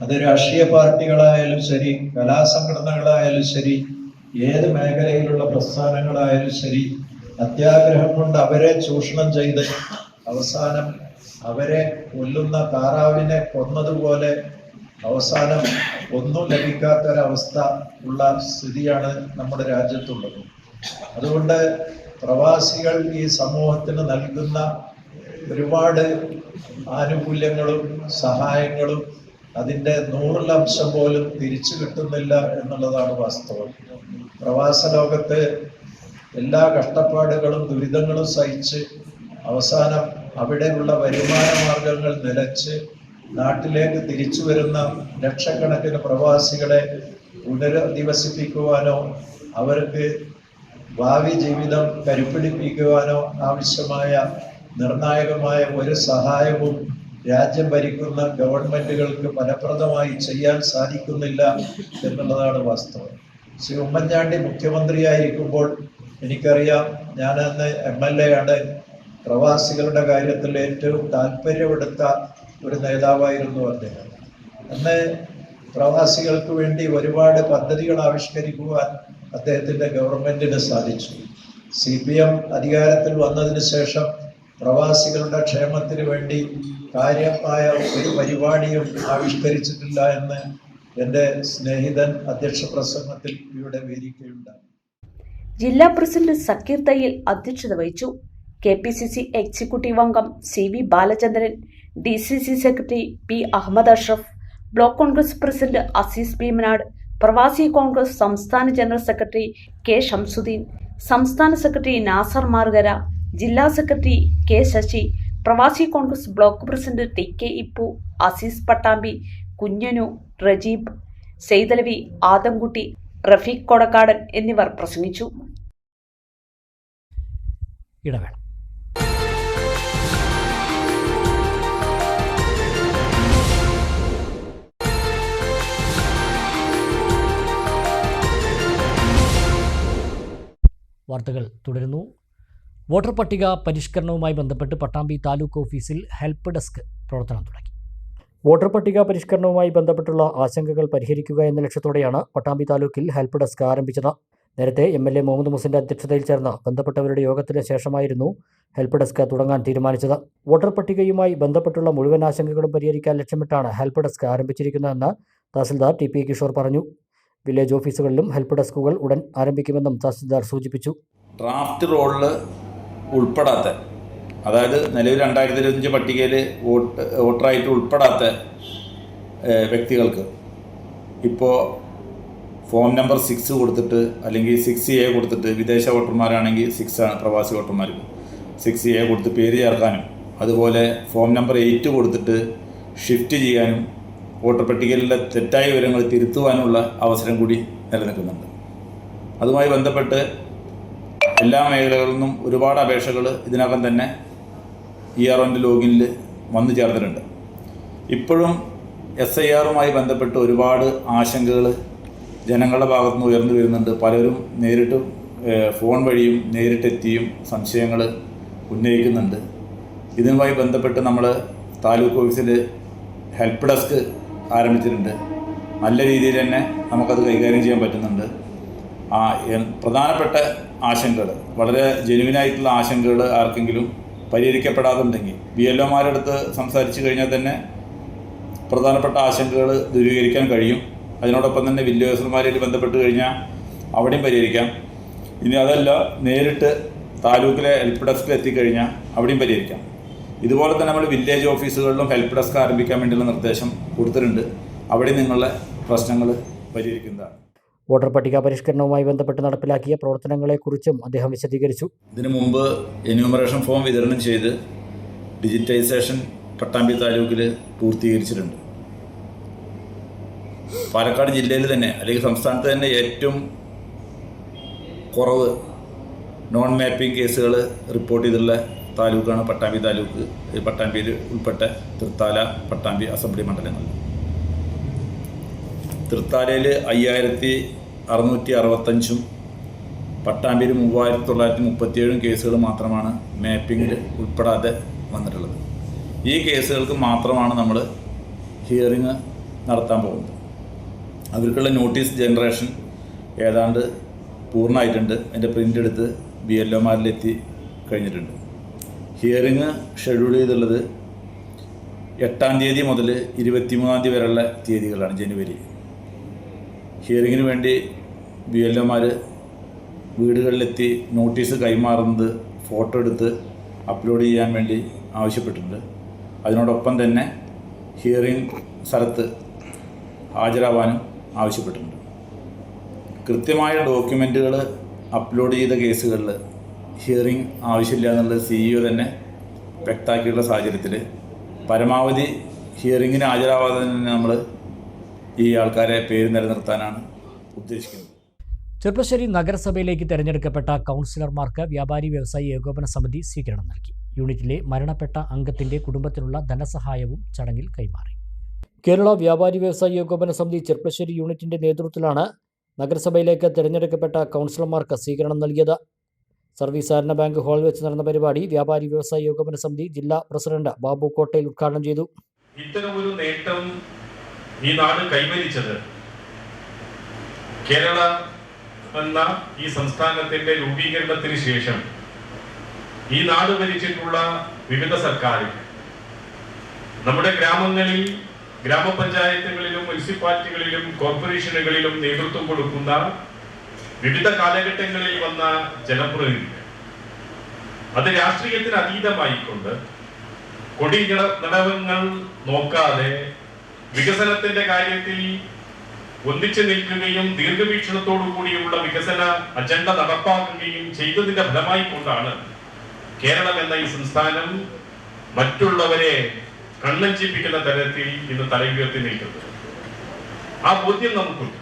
അത് രാഷ്ട്രീയ പാർട്ടികളായാലും ശരി, കലാസംഘടനകളായാലും ശരി, ഏത് മേഖലയിലുള്ള പ്രസ്ഥാനങ്ങളായാലും ശരി, അത്യാഗ്രഹം കൊണ്ട് അവരെ ചൂഷണം ചെയ്ത് അവസാനം അവരെ കൊല്ലുന്ന താറാവിനെ കൊന്നതുപോലെ അവസാനം ഒന്നും ലഭിക്കാത്തൊരവസ്ഥ ഉള്ള സ്ഥിതിയാണ് നമ്മുടെ രാജ്യത്തുള്ളത്. അതുകൊണ്ട് പ്രവാസികൾ ഈ സമൂഹത്തിന് നൽകുന്ന ഒരുപാട് ആനുകൂല്യങ്ങളും സഹായങ്ങളും അതിൻ്റെ 100% പോലും തിരിച്ചു കിട്ടുന്നില്ല എന്നുള്ളതാണ് വാസ്തവം. പ്രവാസ ലോകത്ത് എല്ലാ കഷ്ടപ്പാടുകളും ദുരിതങ്ങളും സഹിച്ച് അവസാനം അവിടെയുള്ള വരുമാന മാർഗങ്ങൾ നിലച്ച് നാട്ടിലേക്ക് തിരിച്ചു വരുന്ന ലക്ഷക്കണക്കിന് പ്രവാസികളെ പുനരധിവസിപ്പിക്കുവാനോ അവർക്ക് ഭാവി ജീവിതം കരുപ്പിടിപ്പിക്കുവാനോ ആവശ്യമായ നിർണായകമായ ഒരു സഹായവും രാജ്യം ഭരിക്കുന്ന ഗവൺമെന്റുകൾക്ക് ഫലപ്രദമായി ചെയ്യാൻ സാധിക്കുന്നില്ല എന്നുള്ളതാണ് വാസ്തവം. ശ്രീ ഉമ്മൻചാണ്ടി മുഖ്യമന്ത്രിയായിരിക്കുമ്പോൾ എനിക്കറിയാം, ഞാനന്ന് MLA ആണ്. പ്രവാസികളുടെ കാര്യത്തിൽ ഏറ്റവും താല്പര്യമെടുത്ത ഒരു നേതാവായിരുന്നു അദ്ദേഹം. അന്ന് പ്രവാസികൾക്ക് വേണ്ടി ഒരുപാട് പദ്ധതികൾ ആവിഷ്കരിക്കുവാൻ അദ്ദേഹത്തിൻ്റെ ഗവൺമെന്റിന് സാധിച്ചു. CPM അധികാരത്തിൽ വന്നതിന് ശേഷം പ്രവാസികളുടെ ക്ഷേമത്തിന് വേണ്ടി കാര്യമായ ഒരു പരിപാടിയും ആവിഷ്കരിച്ചിട്ടില്ല എന്ന് എൻ്റെ സ്നേഹിതൻ അധ്യക്ഷ പ്രസംഗത്തിൽ ഇവിടെ വേദിക്കുകയുണ്ടായി. ജില്ലാ പ്രസിഡന്റ് സക്കീർ തയ്യിൽ അധ്യക്ഷത വഹിച്ചു. KPCC എക്സിക്യൂട്ടീവ് അംഗം CV Balachandran, DCC secretary P Ahammed Ashraf, block Congress president Azeez Bheemanad, പ്രവാസി കോൺഗ്രസ് സംസ്ഥാന ജനറൽ സെക്രട്ടറി K ഷംസുദ്ദീൻ, സംസ്ഥാന സെക്രട്ടറി നാസർ മാർഗര, ജില്ലാ സെക്രട്ടറി K ശശി, പ്രവാസി Congress block president TK Ippu, Azeez Pattambi, Kunhanu, Rajeeb, Saithalavi, Adamkutty, Rafeeq Kodakkadan എന്നിവർ പ്രസംഗിച്ചു. ഇടവേള. വാർത്തകൾ തുടരുന്നു. വോട്ടർ പട്ടിക പരിഷ്കരണവുമായി ബന്ധപ്പെട്ട് പട്ടാമ്പി താലൂക്ക് ഓഫീസിൽ ഹെൽപ്പ് ഡെസ്ക് പ്രവർത്തനം തുടങ്ങി. വോട്ടർ പട്ടിക പരിഷ്കരണവുമായി ബന്ധപ്പെട്ടുള്ള ആശങ്കകൾ പരിഹരിക്കുക എന്ന ലക്ഷ്യത്തോടെയാണ് പട്ടാമ്പി താലൂക്കിൽ ഹെൽപ്പ് ഡെസ്ക് ആരംഭിച്ചത്. നേരത്തെ MLA മുഹമ്മദ് മുസിന്റെ അധ്യക്ഷതയിൽ ചേർന്ന ബന്ധപ്പെട്ടവരുടെ യോഗത്തിന് ശേഷമായിരുന്നു ഹെൽപ്പ് ഡെസ്ക് തുടങ്ങാൻ തീരുമാനിച്ചത്. വോട്ടർ പട്ടികയുമായി ബന്ധപ്പെട്ടുള്ള മുഴുവൻ ആശങ്കകളും പരിഹരിക്കാൻ ലക്ഷ്യമിട്ടാണ് ഹെൽപ്പ് ഡെസ്ക് ആരംഭിച്ചിരിക്കുന്നതെന്ന് തഹസിൽദാർ TP കിഷോർ പറഞ്ഞു. വില്ലേജ് ഓഫീസുകളിലും ഹെൽപ്പ് ഡെസ്കുകൾ ഉടൻ ആരംഭിക്കുമെന്നും തഹസിൽദാർ സൂചിപ്പിച്ചു. ഡ്രാഫ്റ്റ് റോളിൽ ഉൾപ്പെടാത്ത, അതായത് നിലവിൽ 2025 പട്ടികയിൽ വോട്ടറായിട്ട് ഉൾപ്പെടാത്ത വ്യക്തികൾക്ക് ഇപ്പോൾ ഫോം നമ്പർ 6 കൊടുത്തിട്ട്, അല്ലെങ്കിൽ 6A കൊടുത്തിട്ട്, വിദേശ വോട്ടർമാരാണെങ്കിൽ 6 ആണ്, പ്രവാസി വോട്ടർമാർക്ക് 6A കൊടുത്ത് പേര് ചേർക്കാനും, അതുപോലെ ഫോം നമ്പർ 8 കൊടുത്തിട്ട് ഷിഫ്റ്റ് ചെയ്യാനും, വോട്ടർ പട്ടികയിലെ തെറ്റായ വിവരങ്ങൾ തിരുത്തുവാനുള്ള അവസരം കൂടി നിലനിൽക്കുന്നുണ്ട്. അതുമായി ബന്ധപ്പെട്ട് എല്ലാ മേഖലകളിൽ നിന്നും ഒരുപാട് അപേക്ഷകൾ ഇതിനകം തന്നെ ER1 ലോഗിനിൽ വന്നു ചേർന്നിട്ടുണ്ട്. ഇപ്പോഴും SIRുമായി ബന്ധപ്പെട്ട് ഒരുപാട് ആശങ്കകൾ ജനങ്ങളുടെ ഭാഗത്തുനിന്ന് ഉയർന്നു വരുന്നുണ്ട്. പലരും നേരിട്ട് ഫോൺ വഴിയും നേരിട്ടെത്തിയും സംശയങ്ങൾ ഉന്നയിക്കുന്നുണ്ട്. ഇതിനുമായി ബന്ധപ്പെട്ട് നമ്മൾ താലൂക്ക് ഓഫീസിൽ ഹെൽപ്പ് ഡെസ്ക് ആരംഭിച്ചിട്ടുണ്ട്. നല്ല രീതിയിൽ തന്നെ നമുക്കത് കൈകാര്യം ചെയ്യാൻ പറ്റുന്നുണ്ട്. പ്രധാനപ്പെട്ട ആശങ്കകൾ, വളരെ ജെനുവിനായിട്ടുള്ള ആശങ്കകൾ ആർക്കെങ്കിലും പരിഹരിക്കപ്പെടാതുണ്ടെങ്കിൽ BLOമാരുടെ അടുത്ത് സംസാരിച്ച് കഴിഞ്ഞാൽ തന്നെ പ്രധാനപ്പെട്ട ആശങ്കകൾ ദൂരീകരിക്കാൻ കഴിയും. അതിനോടൊപ്പം തന്നെ വില്ലേജ് ഓഫീസർമാരായിട്ട് ബന്ധപ്പെട്ട് കഴിഞ്ഞാൽ അവിടെയും പരിഹരിക്കാം. ഇനി അതല്ല, നേരിട്ട് താലൂക്കിലെ ഹെൽപ്പ് ഡെസ്കിൽ എത്തിക്കഴിഞ്ഞാൽ അവിടെയും പരിഹരിക്കാം. ഇതുപോലെ തന്നെ നമ്മൾ വില്ലേജ് ഓഫീസുകളിലും ഹെൽപ്പ് ഡെസ്ക് ആരംഭിക്കാൻ വേണ്ടിയുള്ള നിർദ്ദേശം കൊടുത്തിട്ടുണ്ട്. അവിടെ നിങ്ങളുടെ പ്രശ്നങ്ങൾ പരിഹരിക്കുന്നതാണ്. വോട്ടർ പട്ടിക പരിഷ്കരണവുമായി ബന്ധപ്പെട്ട് നടപ്പിലാക്കിയ പ്രവർത്തനങ്ങളെക്കുറിച്ചും അദ്ദേഹം വിശദീകരിച്ചു. ഇതിനു മുമ്പ് എന്യൂമറേഷൻ ഫോം വിതരണം ചെയ്ത് ഡിജിറ്റൈസേഷൻ പട്ടാമ്പി താലൂക്കിൽ പൂർത്തീകരിച്ചിട്ടുണ്ട്. പാലക്കാട് ജില്ലയിൽ തന്നെ അല്ലെങ്കിൽ സംസ്ഥാനത്ത് തന്നെ ഏറ്റവും കുറവ് നോൺ മാപ്പിംഗ് കേസുകൾ റിപ്പോർട്ട് ചെയ്തിട്ടുള്ള താലൂക്കാണ് പട്ടാമ്പി താലൂക്ക്. പട്ടാമ്പിയിൽ ഉൾപ്പെട്ട തൃത്താല, പട്ടാമ്പി അസംബ്ലി മണ്ഡലങ്ങൾ. തൃത്താലയിൽ 5665 പട്ടാമ്പിയിൽ 3937 കേസുകൾ മാത്രമാണ് മാപ്പിങ്ങിൽ ഉൾപ്പെടാതെ വന്നിട്ടുള്ളത്. ഈ കേസുകൾക്ക് മാത്രമാണ് നമ്മൾ ഹിയറിങ് നടത്താൻ പോകുന്നത്. അവർക്കുള്ള നോട്ടീസ് ജനറേഷൻ ഏതാണ്ട് പൂർണ്ണമായിട്ടുണ്ട്. അതിൻ്റെ പ്രിൻ്റ് എടുത്ത് BLOമാരിലെത്തി കഴിഞ്ഞിട്ടുണ്ട്. ഹിയറിങ് ഷെഡ്യൂൾ ചെയ്തുള്ളത് 8-ാം തീയതി മുതൽ 23-ാം തീയതി വരെയുള്ള തീയതികളാണ്, ജനുവരി. ഹിയറിങ്ങിന് വേണ്ടി BLOമാർ വീടുകളിലെത്തി നോട്ടീസ് കൈമാറുന്നത് ഫോട്ടോ എടുത്ത് അപ്ലോഡ് ചെയ്യാൻ വേണ്ടി ആവശ്യപ്പെട്ടിട്ടുണ്ട്. അതിനോടൊപ്പം തന്നെ ഹിയറിംഗ് സ്ഥലത്ത് ഹാജരാവാനും ആവശ്യപ്പെട്ടിട്ടുണ്ട്. കൃത്യമായ ഡോക്യുമെൻറ്റുകൾ അപ്ലോഡ് ചെയ്ത കേസുകളിൽ ഹിയറിംഗ് ആവശ്യമില്ല എന്നുള്ളത് CEO തന്നെ വ്യക്തമാക്കിയുള്ള സാഹചര്യത്തിൽ പരമാവധി ഹിയറിങ്ങിന് ഹാജരാവാതെ തന്നെ നമ്മൾ ഈ ആൾക്കാരെ പേര് നിലനിർത്താനാണ് ഉദ്ദേശിക്കുന്നത്. ചെർപ്പശ്ശേരി നഗരസഭയിലേക്ക് തെരഞ്ഞെടുക്കപ്പെട്ട കൗൺസിലർമാർക്ക് വ്യാപാരി വ്യവസായി ഏകോപന സമിതി സ്വീകരണം നൽകി. യൂണിറ്റിലെ മരണപ്പെട്ട അംഗത്തിൻ്റെ കുടുംബത്തിനുള്ള ധനസഹായവും ചടങ്ങിൽ കൈമാറി. കേരള വ്യാപാരി വ്യവസായി ഏകോപന സമിതി ചെർപ്പശ്ശേരി യൂണിറ്റിൻ്റെ നേതൃത്വത്തിലാണ് നഗരസഭയിലേക്ക് തിരഞ്ഞെടുക്കപ്പെട്ട കൗൺസിലർമാർക്ക് സ്വീകരണം നൽകിയത്. സർവീസ് സഹകരണ ബാങ്ക് ഹാളിൽ വെച്ച് നടന്ന പരിപാടി വ്യാപാരി വ്യവസായി ഏകോപന സമിതി ജില്ലാ പ്രസിഡന്റ് ബാബു കോട്ടയിൽ ഉദ്ഘാടനം ചെയ്തു. ഇത്തരമൊരു നേട്ടം ഈ നാട് കൈവരിച്ചത് കേരള എന്ന ഈ സംസ്ഥാനത്തിന്റെ രൂപീകരണത്തിന് ശേഷം ഈ നാട് ഭരിച്ചിട്ടുള്ള വിവിധ സർക്കാരുകൾ നമ്മുടെ ഗ്രാമങ്ങളിൽ, ഗ്രാമപഞ്ചായത്തുകളിലും മുനിസിപ്പാലിറ്റികളിലും കോർപ്പറേഷനുകളിലും നേതൃത്വം കൊടുക്കുന്ന വിവിധ കാലഘട്ടങ്ങളിൽ വന്ന ജനപ്രതിനിധികൾ അത് രാഷ്ട്രീയത്തിന് അതീതമായിക്കൊണ്ട് കൊടിനടവങ്ങൾ നോക്കാതെ വികസനത്തിന്റെ കാര്യത്തിൽ ഒന്നിച്ചു നിൽക്കുകയും ദീർഘവീക്ഷണത്തോടു കൂടിയുള്ള വികസന അജണ്ട നടപ്പാക്കുകയും ചെയ്തതിന്റെ ഫലമായി കൊണ്ടാണ് കേരളം എന്ന ഈ സംസ്ഥാനം മറ്റുള്ളവരെ കണ്ണഞ്ചിപ്പിക്കുന്ന തരത്തിൽ ഇന്ന് തലയുയർത്തി നിൽക്കുന്നത്. ആ ബോധ്യം നമുക്കുണ്ട്.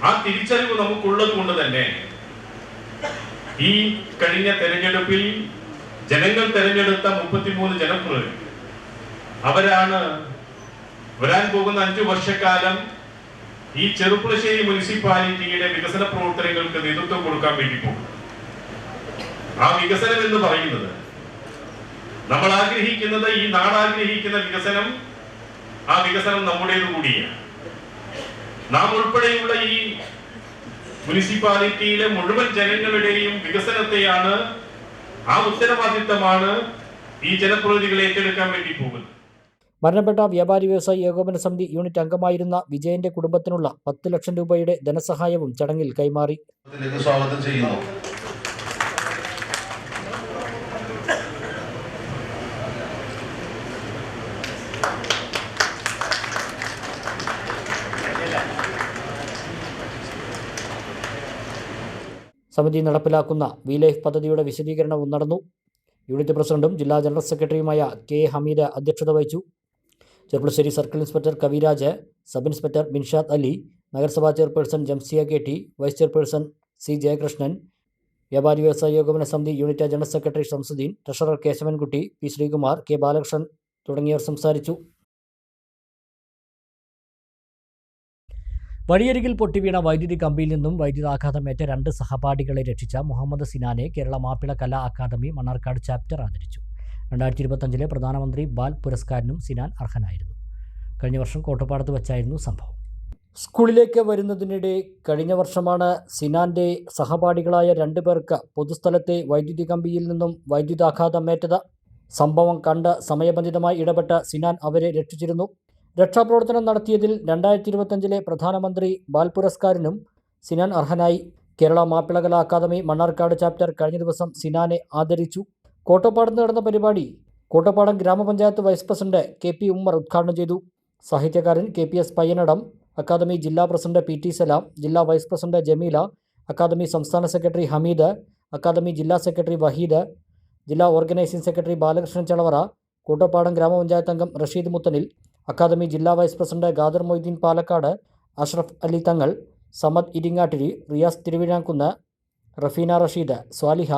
ആ തിരിച്ചറിവ് നമുക്കുള്ളത് കൊണ്ട് തന്നെ ഈ കഴിഞ്ഞ തെരഞ്ഞെടുപ്പിൽ ജനങ്ങൾ തെരഞ്ഞെടുത്ത 33 ജനപ്രതിനിധികൾ അവരാണ് വരാൻ പോകുന്ന 5 വർഷക്കാലം ഈ ചെറുപ്പുളശ്ശേരി മുനിസിപ്പാലിറ്റിയുടെ വികസന പ്രവർത്തനങ്ങൾക്ക് നേതൃത്വം കൊടുക്കാൻ വേണ്ടി പോകും. ആ വികസനം എന്ന് പറയുന്നത് നമ്മൾ ആഗ്രഹിക്കുന്നത്, ഈ നാട് ആഗ്രഹിക്കുന്ന വികസനം, ആ വികസനം നമ്മുടേത് കൂടിയാണ്. നാം ഉൾപ്പെടെയുള്ള ഈ മുനിസിപ്പാലിറ്റിയിലെ മുഴുവൻ ജനങ്ങളുടെയും വികസനത്തെയാണ്, ആ ഉത്തരവാദിത്തമാണ് ഈ ജനപ്രതിനിധികൾ ഏറ്റെടുക്കാൻ വേണ്ടി പോകുന്നത്. മരണപ്പെട്ട വ്യാപാരി വ്യവസായി ഏകോപന സമിതി യൂണിറ്റ് അംഗമായിരുന്ന വിജയന്റെ കുടുംബത്തിനുള്ള 10 ലക്ഷം രൂപയുടെ ധനസഹായവും ചടങ്ങിൽ കൈമാറി. സ്വാഗതം ചെയ്യുന്നു. സമിതി നടപ്പിലാക്കുന്ന വി ലൈഫ് പദ്ധതിയുടെ വിശദീകരണവും നടന്നു. യൂണിറ്റ് പ്രസിഡന്റും ജില്ലാ ജനറൽ സെക്രട്ടറിയുമായ കെ ഹമീദ് അധ്യക്ഷത വഹിച്ചു. Cherpulassery circle inspector Kaviraj, sub inspector Binshad Ali, നഗരസഭാ chairperson Jamsiya KT, vice chairperson C Jayakrishnan, വ്യാപാരി വ്യവസായി ഏകോപന സമിതി unit general secretary Shamsuddin, treasurer Keshavankutty, P Sreekumar, K Balakrishnan തുടങ്ങിയവർ സംസാരിച്ചു. വഴിയരികിൽ പൊട്ടിവീണ വൈദ്യുതി കമ്പിയിൽ നിന്നും വൈദ്യുതാഘാതമേറ്റ 2 സഹപാഠികളെ രക്ഷിച്ച മുഹമ്മദ് സിനാനെ കേരള മാപ്പിള കലാ അക്കാദമി മണ്ണാർക്കാട് ചാപ്റ്റർ ആദരിച്ചു. 2025 പ്രധാനമന്ത്രി ബാൽ പുരസ്കാരനും സിനാൻ അർഹനായിരുന്നു. കഴിഞ്ഞ വർഷം കോട്ടപ്പാടത്ത് വച്ചായിരുന്നു സംഭവം. സ്കൂളിലേക്ക് വരുന്നതിനിടെ കഴിഞ്ഞ വർഷമാണ് സിനാന്റെ സഹപാഠികളായ 2 പേർക്ക് പൊതുസ്ഥലത്തെ വൈദ്യുതി കമ്പിയിൽ നിന്നും വൈദ്യുതാഘാതമേറ്റത്. സംഭവം കണ്ട് സമയബന്ധിതമായി ഇടപെട്ട സിനാൻ അവരെ രക്ഷിച്ചിരുന്നു. രക്ഷാപ്രവർത്തനം നടത്തിയതിൽ 2025 പ്രധാനമന്ത്രി ബാൽ പുരസ്കാരനും സിനാൻ അർഹനായി. കേരള മാപ്പിള കലാ അക്കാദമി മണ്ണാർക്കാട് ചാപ്റ്റർ കഴിഞ്ഞ ദിവസം സിനാനെ ആദരിച്ചു. കോട്ടപ്പാടത്ത് നടന്ന പരിപാടി കോട്ടപ്പാടം ഗ്രാമപഞ്ചായത്ത് വൈസ് പ്രസിഡന്റ് KP ഉമ്മർ ഉദ്ഘാടനം ചെയ്തു. സാഹിത്യകാരൻ KPS പയ്യനടം, അക്കാദമി ജില്ലാ പ്രസിഡന്റ് PT സലാം, ജില്ലാ വൈസ് പ്രസിഡന്റ് ജമീല, അക്കാദമി സംസ്ഥാന സെക്രട്ടറി ഹമീദ്, അക്കാദമി ജില്ലാ സെക്രട്ടറി വഹീദ്, ജില്ലാ ഓർഗനൈസിംഗ് സെക്രട്ടറി ബാലകൃഷ്ണൻ ചളവറ, കൂട്ടപ്പാടം ഗ്രാമപഞ്ചായത്ത് അംഗം റഷീദ് മുത്തനിൽ, അക്കാദമി ജില്ലാ vice president Khader Moideen Palakkad, Ashraf Ali Thangal, Samad Iringattiri, Riyas Thiruvizhamkunnu, Rafeena Rasheed, Swaliha,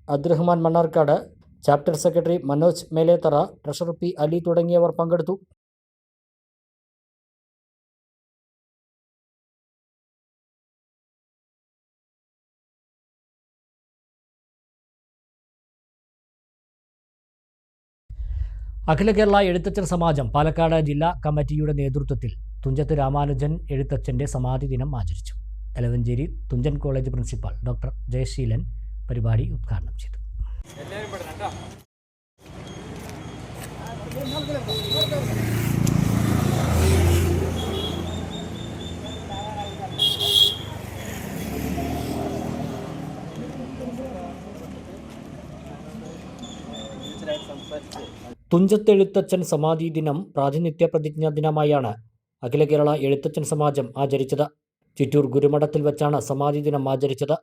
Abdurahman Mannarkkad, chapter secretary Manoj Melethara, treasurer P Ali തുടങ്ങിയവർ പങ്കെടുത്തു. അഖില കേരള എഴുത്തച്ഛൻ സമാജം പാലക്കാട് ജില്ലാ കമ്മിറ്റിയുടെ നേതൃത്വത്തിൽ തുഞ്ചത്ത് രാമാനുജൻ എഴുത്തച്ഛൻ്റെ സമാധി ദിനം ആചരിച്ചു. Elavanchery Thunchan college principal doctor Jayaseelan പരിപാടി ഉദ്ഘാടനം ചെയ്തു. തുഞ്ചത്തെഴുത്തച്ഛൻ സമാധി ദിനം പ്രാതിനിധ്യ പ്രതിജ്ഞാ ദിനമായാണ് അഖില കേരള എഴുത്തച്ഛൻ സമാജം ആചരിച്ചത്. ചിറ്റൂർ ഗുരുമഠത്തിൽ വെച്ചാണ് സമാധി ദിനം ആചരിച്ചത്.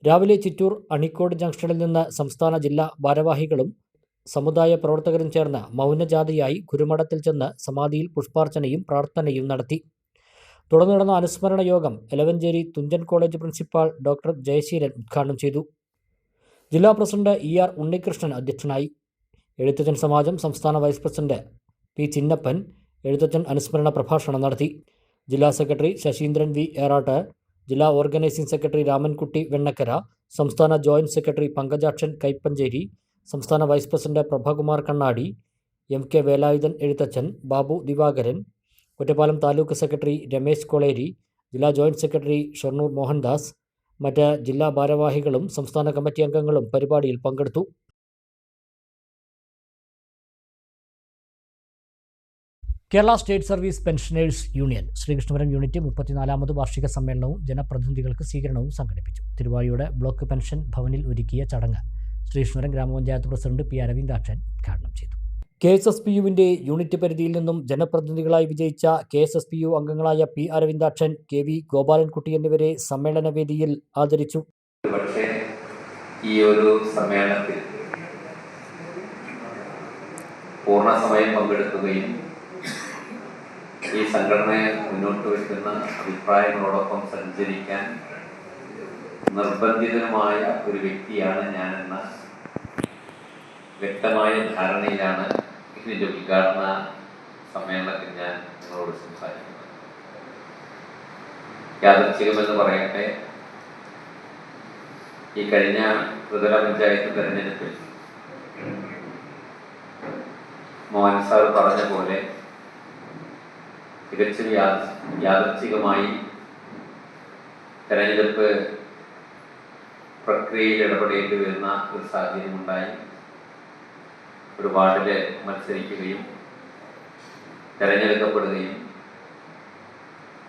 രാവിലെ ചിറ്റൂർ അണിക്കോട് ജംഗ്ഷനിൽ നിന്ന് സംസ്ഥാന ജില്ലാ ഭാരവാഹികളും സമുദായ പ്രവർത്തകരും ചേർന്ന് മൗനജാഥയായി ഗുരുമഠത്തിൽ ചെന്ന് സമാധിയിൽ പുഷ്പാർച്ചനയും പ്രാർത്ഥനയും നടത്തി. തുടർന്ന് നടന്ന അനുസ്മരണ യോഗം Elavanchery Thunchan college principal doctor Jayaseelan ഉദ്ഘാടനം ചെയ്തു. ജില്ലാ പ്രസിഡന്റ് ER ഉണ്ണികൃഷ്ണൻ അധ്യക്ഷനായി. എഴുത്തച്ഛൻ സമാജം സംസ്ഥാന vice president P Chinnappan Ezhuthachan അനുസ്മരണ പ്രഭാഷണം നടത്തി. ജില്ലാ സെക്രട്ടറി ശശീന്ദ്രൻ V ഏറാട്ട്, ജില്ലാ ഓർഗനൈസിംഗ് സെക്രട്ടറി രാമൻകുട്ടി വെണ്ണക്കര, സംസ്ഥാന ജോയിന്റ് സെക്രട്ടറി പങ്കജാക്ഷൻ കൈപ്പഞ്ചേരി, സംസ്ഥാന വൈസ് പ്രസിഡന്റ് പ്രഭകുമാർ കണ്ണാടി, MK വേലായുധൻ എഴുത്തച്ഛൻ, ബാബു ദിവാകരൻ, ഒറ്റപ്പാലം താലൂക്ക് സെക്രട്ടറി രമേശ് കൊളേരി, ജില്ലാ ജോയിന്റ് സെക്രട്ടറി ഷൊർണൂർ മോഹൻദാസ്, മറ്റ് ജില്ലാ ഭാരവാഹികളും സംസ്ഥാന കമ്മിറ്റി അംഗങ്ങളും പരിപാടിയിൽ പങ്കെടുത്തു. Kerala state service pensioners union Sreekrishnapuram unit 34ാമത് വാർഷിക സമ്മേളനവും ജനപ്രതിനിധികൾക്ക് സ്വീകരണവും സംഘടിപ്പിച്ചു. തിരുവാഴിയുടെ ബ്ലോക്ക് പെൻഷൻ ഭവനിൽ ഒരുക്കിയ ചടങ്ങ് ശ്രീകൃഷ്ണപുരം ഗ്രാമപഞ്ചായത്ത് പ്രസിഡന്റ് P അരവിന്ദാക്ഷൻ ഉദ്ഘാടനം ചെയ്തു. KSSPUവിൻ്റെ യൂണിറ്റ് പരിധിയിൽ നിന്നും ജനപ്രതിനിധികളായി വിജയിച്ച KSSPU അംഗങ്ങളായ P അരവിന്ദാക്ഷൻ, KV ഗോപാലൻകുട്ടി എന്നിവരെ സമ്മേളന വേദിയിൽ ആദരിച്ചു. പക്ഷേ ഈ ഒരു സമ്മേളനത്തിൽ പൂർണ്ണസമയം പങ്കെടുക്കുകയും ഈ സംഘടനയെ മുന്നോട്ട് വയ്ക്കുന്ന അഭിപ്രായങ്ങളോടൊപ്പം സഞ്ചരിക്കാൻ നിർബന്ധിതമായ ഒരു വ്യക്തിയാണ് ഞാനെന്ന വ്യക്തമായ ധാരണയിലാണ് ഇതിൻ്റെ ഉദ്ഘാടന സമ്മേളനത്തിൽ ഞാൻ നിങ്ങളോട് സംസാരിക്കുന്നത്. യാദൃച്ഛികമെന്ന് പറയട്ടെ, ഈ കഴിഞ്ഞ ത്രിതല പഞ്ചായത്ത് തെരഞ്ഞെടുപ്പിൽ മോഹൻ സാർ പറഞ്ഞ പോലെ തികച്ചും യാദൃച്ഛികമായി തെരഞ്ഞെടുപ്പ് പ്രക്രിയയിൽ ഇടപെടേണ്ടി വരുന്ന ഒരു സാഹചര്യമുണ്ടായി. ഒരു വാർഡിൽ മത്സരിക്കുകയും തെരഞ്ഞെടുക്കപ്പെടുകയും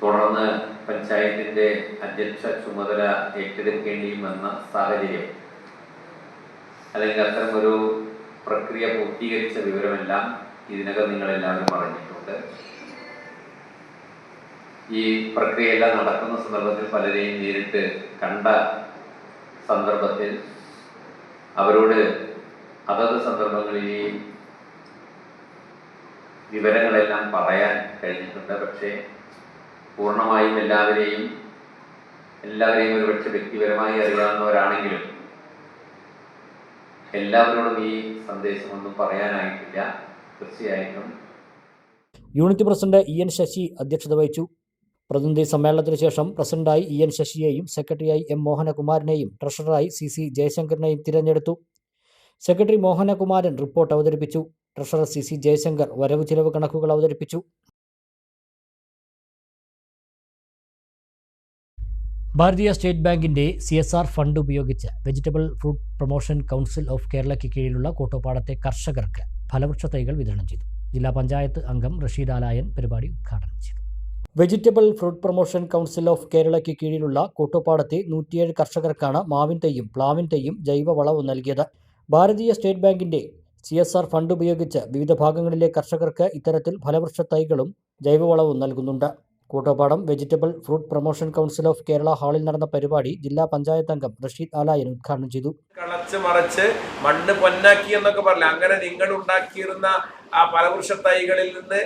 തുടർന്ന് പഞ്ചായത്തിൻ്റെ അധ്യക്ഷ ചുമതല ഏറ്റെടുക്കേണ്ടിയും വന്ന സാഹചര്യം, അല്ലെങ്കിൽ അത്തരമൊരു പ്രക്രിയ പൂർത്തീകരിച്ച വിവരമെല്ലാം ഇതിനകം നിങ്ങളെല്ലാവരും പറഞ്ഞിട്ടുണ്ട്. ഈ പ്രക്രിയയെല്ലാം നടക്കുന്ന സന്ദർഭത്തിൽ പലരെയും നേരിട്ട് കണ്ട സന്ദർഭത്തിൽ അവരോട് അതത് സന്ദർഭങ്ങളിൽ ഈ വിവരങ്ങളെല്ലാം പറയാൻ കഴിഞ്ഞിട്ടുണ്ട്. പക്ഷേ പൂർണ്ണമായും എല്ലാവരെയും ഒരുപക്ഷെ വ്യക്തിപരമായി അറിയാവുന്നവരാണെങ്കിലും എല്ലാവരോടും ഈ സന്ദേശമൊന്നും പറയാനായിട്ടില്ല. തീർച്ചയായിട്ടും യൂണിറ്റ് പ്രസിഡന്റ് EN ശശി അധ്യക്ഷത വഹിച്ചു. പ്രതിനിധി സമ്മേളനത്തിന് ശേഷം പ്രസിഡന്റായി EN ശശിയെയും സെക്രട്ടറിയായി M മോഹനകുമാരനെയും ട്രഷററായി CC ജയശങ്കറിനെയും തിരഞ്ഞെടുത്തു. സെക്രട്ടറി മോഹനകുമാരൻ റിപ്പോർട്ട് അവതരിപ്പിച്ചു. ട്രഷറർ CC ജയശങ്കർ വരവ് ചിലവ് കണക്കുകൾ അവതരിപ്പിച്ചു. ഭാരതീയ സ്റ്റേറ്റ് ബാങ്കിൻ്റെ CSR ഫണ്ട് ഉപയോഗിച്ച് vegetable fruit promotion council of കേരളയ്ക്ക് കീഴിലുള്ള കോട്ടോപ്പാടത്തെ കർഷകർക്ക് ഫലവൃക്ഷ തൈകൾ വിതരണം ചെയ്തു. ജില്ലാ പഞ്ചായത്ത് അംഗം റഷീദ് ആലായൻ പരിപാടി ഉദ്ഘാടനം ചെയ്തു. Vegetable fruit promotion council of കേരളയ്ക്ക് കീഴിലുള്ള കോട്ടോപ്പാടത്തെ 107 കർഷകർക്കാണ് മാവിൻ തൈയും പ്ലാവിൻ തൈയും ജൈവവളവും നൽകിയത്. ഭാരതീയ സ്റ്റേറ്റ് ബാങ്കിൻ്റെ CSR ഫണ്ട് ഉപയോഗിച്ച് വിവിധ ഭാഗങ്ങളിലെ കർഷകർക്ക് ഇത്തരത്തിൽ ഫലവൃക്ഷ തൈകളും ജൈവവളവും നൽകുന്നുണ്ട്. Koottappadam vegetable fruit promotion council of Kerala ഹാളിൽ നടന്ന പരിപാടി ജില്ലാ പഞ്ചായത്ത് അംഗം റഷീദ് ആലായൻ ഉദ്ഘാടനം ചെയ്തു. കളച്ച് മറച്ച് മണ്ണ് പൊന്നാക്കി എന്നൊക്കെ പറഞ്ഞില്ല, അങ്ങനെ നിങ്ങൾ ഉണ്ടാക്കിയിരുന്ന ആ ഫലവൃക്ഷ തൈകളിൽ നിന്ന്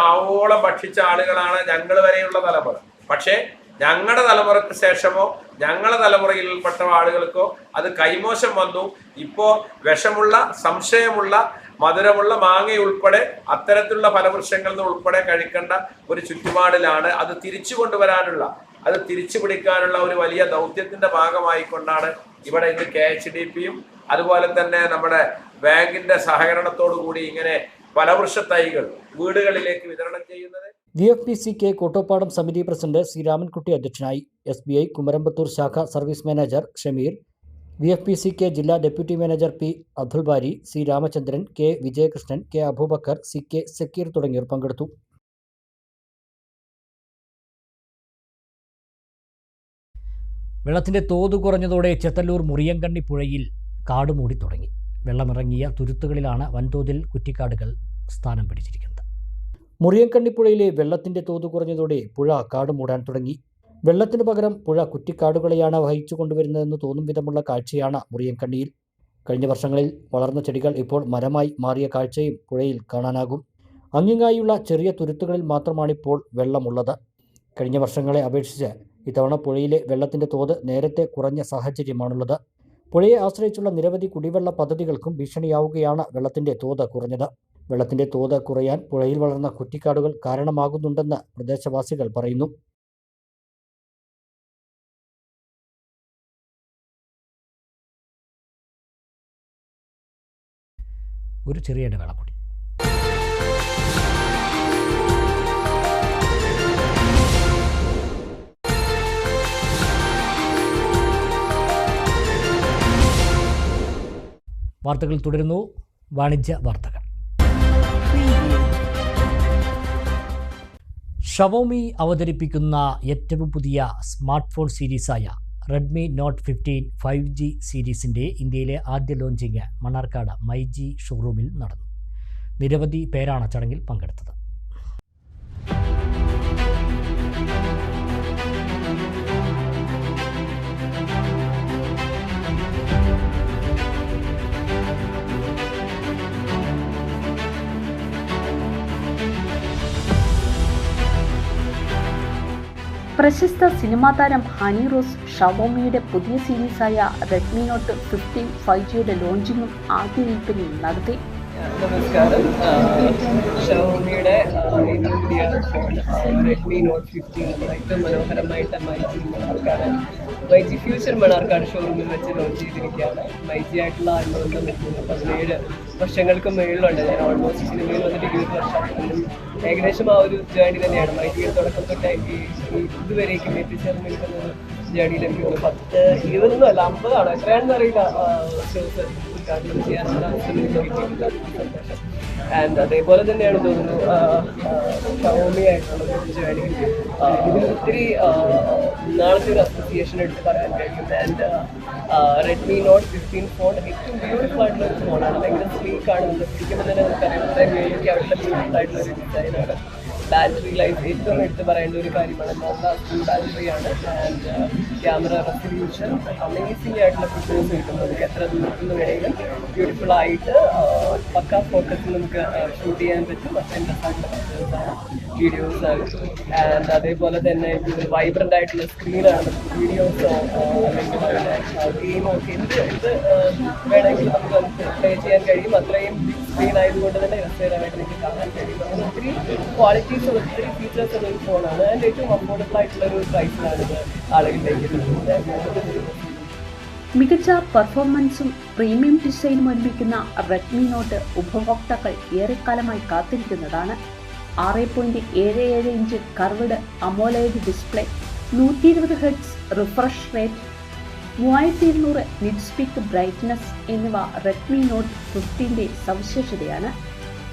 ആവോളം ഭക്ഷിച്ച ആളുകളാണ് ഞങ്ങൾ വരെയുള്ള തലമുറ. പക്ഷേ ഞങ്ങളുടെ തലമുറയ്ക്ക് ശേഷമോ ഞങ്ങളുടെ തലമുറയിൽപ്പെട്ട ആളുകൾക്കോ അത് കൈമോശം വന്നു. ഇപ്പോൾ വിഷമുള്ള, സംശയമുള്ള, മധുരമുള്ള മാങ്ങയുൾപ്പെടെ അത്തരത്തിലുള്ള ഫലവൃക്ഷങ്ങളിൽ നിന്ന് ഉൾപ്പെടെ കഴിക്കേണ്ട ഒരു ചുറ്റുപാടിലാണ്. അത് തിരിച്ചു കൊണ്ടുവരാനുള്ള, അത് തിരിച്ചു പിടിക്കാനുള്ള ഒരു വലിയ ദൗത്യത്തിന്റെ ഭാഗമായിക്കൊണ്ടാണ് ഇവിടെ ഇന്ന് KHDPയും അതുപോലെ തന്നെ നമ്മുടെ ബാങ്കിന്റെ സഹകരണത്തോടു കൂടി ഇങ്ങനെ ഫലവൃക്ഷ തൈകൾ വീടുകളിലേക്ക് വിതരണം ചെയ്യുന്നത്. VFPCK കോട്ടോപ്പാടം സമിതി പ്രസിഡന്റ് സി രാമൻകുട്ടി അധ്യക്ഷനായി. SBI കുമരമ്പത്തൂർ ശാഖ സർവീസ് മാനേജർ ഷമീർ, VFPCK ജില്ലാ deputy manager P Abdul Bari, C Ramachandran, K Vijayakrishnan, K Abubakar, CK Sakeer തുടങ്ങിയവർ പങ്കെടുത്തു. വെള്ളത്തിന്റെ തോത് കുറഞ്ഞതോടെ ചെത്തല്ലൂർ മുറിയങ്കണ്ണി പുഴയിൽ കാടുമൂടി തുടങ്ങി. വെള്ളമിറങ്ങിയ തുരുത്തുകളിലാണ് വൻതോതിൽ കുറ്റിക്കാടുകൾ സ്ഥാനം പിടിച്ചിരിക്കുന്നത്. മുറിയങ്കണ്ണിപ്പുഴയിലെ വെള്ളത്തിന്റെ തോത് കുറഞ്ഞതോടെ പുഴ കാടുമൂടാൻ തുടങ്ങി. വെള്ളത്തിനു പകരം പുഴ കുറ്റിക്കാടുകളെയാണ് വഹിച്ചു കൊണ്ടുവരുന്നതെന്ന് തോന്നും വിധമുള്ള കാഴ്ചയാണ് മുറിയങ്കണ്ണിയിൽ. കഴിഞ്ഞ വർഷങ്ങളിൽ വളർന്ന ചെടികൾ ഇപ്പോൾ മരമായി മാറിയ കാഴ്ചയും പുഴയിൽ കാണാനാകും. അങ്ങിങ്ങായുള്ള ചെറിയ തുരുത്തുകളിൽ മാത്രമാണിപ്പോൾ വെള്ളമുള്ളത്. കഴിഞ്ഞ വർഷങ്ങളെ അപേക്ഷിച്ച് ഇത്തവണ പുഴയിലെ വെള്ളത്തിന്റെ തോത് നേരത്തെ കുറഞ്ഞ സാഹചര്യമാണുള്ളത്. പുഴയെ ആശ്രയിച്ചുള്ള നിരവധി കുടിവെള്ള പദ്ധതികൾക്കും ഭീഷണിയാവുകയാണ് വെള്ളത്തിന്റെ തോത് കുറഞ്ഞത്. വെള്ളത്തിന്റെ തോത് കുറയാൻ പുഴയിൽ വളർന്ന കുറ്റിക്കാടുകൾ കാരണമാകുന്നുണ്ടെന്ന് പ്രദേശവാസികൾ പറയുന്നു. ഒരു ചെറിയ ഇടവേള കൂടി. വാർത്തകൾ തുടരുന്നു. വാണിജ്യ വാർത്തകൾ. ഷവോമി അവതരിപ്പിക്കുന്ന ഏറ്റവും പുതിയ സ്മാർട്ട് ഫോൺ സീരീസായ റെഡ്മി നോട്ട് 15 5G സീരീസിൻ്റെ ഇന്ത്യയിലെ ആദ്യ ലോഞ്ചിങ് മണ്ണാർക്കാട് മൈജി ഷോറൂമിൽ നടന്നു. നിരവധി പേരാണ് ചടങ്ങിൽ പങ്കെടുത്തത്. പ്രശസ്ത സിനിമാ താരം ഹണി റോസ് ഷവോമിയുടെ പുതിയ സീരീസായ റെഡ്മി നോട്ട് 15 5Gയുടെ ലോഞ്ചിങ്ങും ആദ്യ വിൽപ്പനയും നടത്തി. നമസ്കാരം. ഷവോമിയുടെ ഏറ്റവും പുതിയ ഫോൺ റെഡ്മി നോട്ട് 15 ഏറ്റവും മനോഹരമായിട്ട് മൈജി ഫ്യൂച്ചർ മണ്ണാർക്കാട് ഷോറൂമിൽ വെച്ച് ലോഞ്ച് ചെയ്തിരിക്കുകയാണ്. മൈജി ആയിട്ടുള്ള അനുബന്ധം 17 വർഷങ്ങൾക്ക് മുകളിലുണ്ട്. ഞാൻ ഓൾമോസ്റ്റ് സിനിമയിൽ വന്നിട്ട് 20 വർഷം, ഏകദേശം ആ ഒരു ജേർണി തന്നെയാണ്. മൈജിയുടെ തുടക്കം തൊട്ട് ഇതുവരേക്കും എത്തിച്ചേർന്ന് നിൽക്കുന്നത് ജേർണിയിൽ എനിക്ക് തോന്നുന്നു 20 അല്ല 50 ആണ്, എത്രയാണെന്ന് അറിയില്ല ഷോസ് ഉദ്ഘാടനം ചെയ്യാനുള്ള അവസരം കിട്ടിയിട്ടില്ല. സന്തോഷം. ആൻഡ് അതേപോലെ തന്നെയാണ് തോന്നുന്നു ഷവോമി ആയിട്ടുള്ള ജേർണി. ഇതിൽ ഒത്തിരി നാളത്തെ ഒരു അസോസിയേഷൻ എടുത്ത് പറയാൻ കഴിയും. ആൻഡ് റെഡ്മി നോട്ട് 15 ഫോൺ ഏറ്റവും ബ്യൂട്ടിഫുൾ ആയിട്ടുള്ള ഒരു ഫോണാണ്. ഭയങ്കര സ്ലീക്കാണ്. നമ്മൾ പിടിക്കുമ്പോൾ തന്നെ നമുക്കറിയാം അത്രയും ബ്യൂട്ടിക്ക് ആയിട്ടുള്ള ബ്യൂട്ടിഫുൾ ആയിട്ടുള്ള ഒരു ഡിസൈനാണ്. ബാറ്ററി ലൈഫ് ഏറ്റവും എടുത്ത് പറയേണ്ട ഒരു കാര്യമാണ്. നല്ല ഫുൾ ബാറ്ററിയാണ്. ആൻഡ് ക്യാമറ റെസല്യൂഷൻ അമേസിംഗ് ആയിട്ടുള്ള പിക്ചേഴ്സ് കിട്ടും. നമുക്ക് എത്ര ദൂരത്തിൽ നിന്ന് വേണമെങ്കിലും ബ്യൂട്ടിഫുൾ ആയിട്ട് പക്കാ ഫോക്കസിൽ നമുക്ക് ഷൂട്ട് ചെയ്യാൻ പറ്റും. അത്രയും ബെസ്റ്റായിട്ടുള്ള പിക്ചേഴ്സാണ്, വീഡിയോസാണ്. ആൻഡ് അതേപോലെ തന്നെ വൈബ്രൻ്റ് ആയിട്ടുള്ള സ്ക്രീനാണ്. വീഡിയോസോ അല്ലെങ്കിൽ ഗെയിമോ ഒക്കെ എന്ത് വേണമെങ്കിലും നമുക്ക് പ്ലേ ചെയ്യാൻ കഴിയും. അത്രയും സ്ക്രീൻ ആയതുകൊണ്ട് തന്നെ രസകരമായിട്ട് നിങ്ങൾക്ക് കാണാൻ കഴിയും. അങ്ങനെ ഒത്തിരി ക്വാളിറ്റീസ് ഉള്ള ഒത്തിരി ഫീച്ചേഴ്സ് ഉള്ള ഒരു ഫോണാണ്. ആൻഡ് ഏറ്റവും അഫോർഡബിൾ ആയിട്ടുള്ള ഒരു പ്രൈസിലാണ് ഇത് ആളുകളിലേക്ക് മികച്ച പെർഫോമൻസും പ്രീമിയം ഡിസൈനും ഒരുമിക്കുന്ന റെഡ്മി നോട്ട് ഉപഭോക്താക്കൾ ഏറെക്കാലമായി കാത്തിരിക്കുന്നതാണ്. 6.77 inch curved AMOLED display, 120 hertz refresh rate, 3200 nit peak brightness എന്നിവ റെഡ്മി നോട്ട് 15ന്റെ സവിശേഷതയാണ്.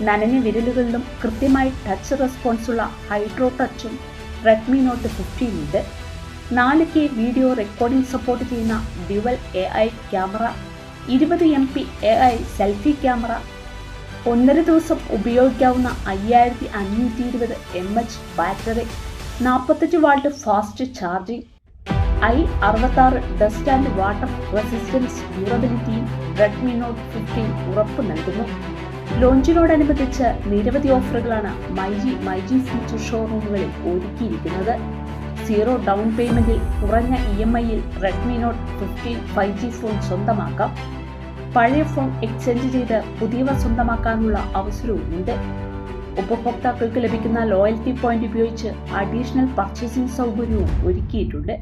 നനഞ്ഞ വിരലുകളിലും കൃത്യമായി ടച്ച് റെസ്പോൺസുള്ള ഹൈഡ്രോ ടച്ചും റെഡ്മി നോട്ട് 15 ഉണ്ട്. 4K വീഡിയോ റെക്കോർഡിംഗ് സപ്പോർട്ട് ചെയ്യുന്ന dual AI camera, 20 MP AI selfie camera, 1.5 ദിവസം ഉപയോഗിക്കാവുന്ന 5520 mAh battery, 45 watt fast charging, i66 dust and water resistance ഡ്യൂറബിലിറ്റിയും റെഡ്മി നോട്ട് 15 ഉറപ്പു നൽകുന്നു. ലോഞ്ചിനോടനുബന്ധിച്ച് നിരവധി ഓഫറുകളാണ് മൈജി ഫ്യൂച്ചർ ഷോറൂമുകളിൽ ഒരുക്കിയിരിക്കുന്നത്. 0 ഡൗൺ പേയ്മെന്റിൽ കുറഞ്ഞ EMI-യിൽ റെഡ്മി നോട്ട് 15 5G ഫോൺ സ്വന്തമാക്കാം. പഴയ ഫോൺ എക്സ്ചേഞ്ച് ചെയ്ത് പുതിയവ സ്വന്തമാക്കാനുള്ള അവസരവുമുണ്ട്. ഉപഭോക്താക്കൾക്ക് ലഭിക്കുന്ന ലോയൽറ്റി പോയിന്റ് ഉപയോഗിച്ച് അഡീഷണൽ പർച്ചേസിംഗ് സൗകര്യവും ഒരുക്കിയിട്ടുണ്ട്.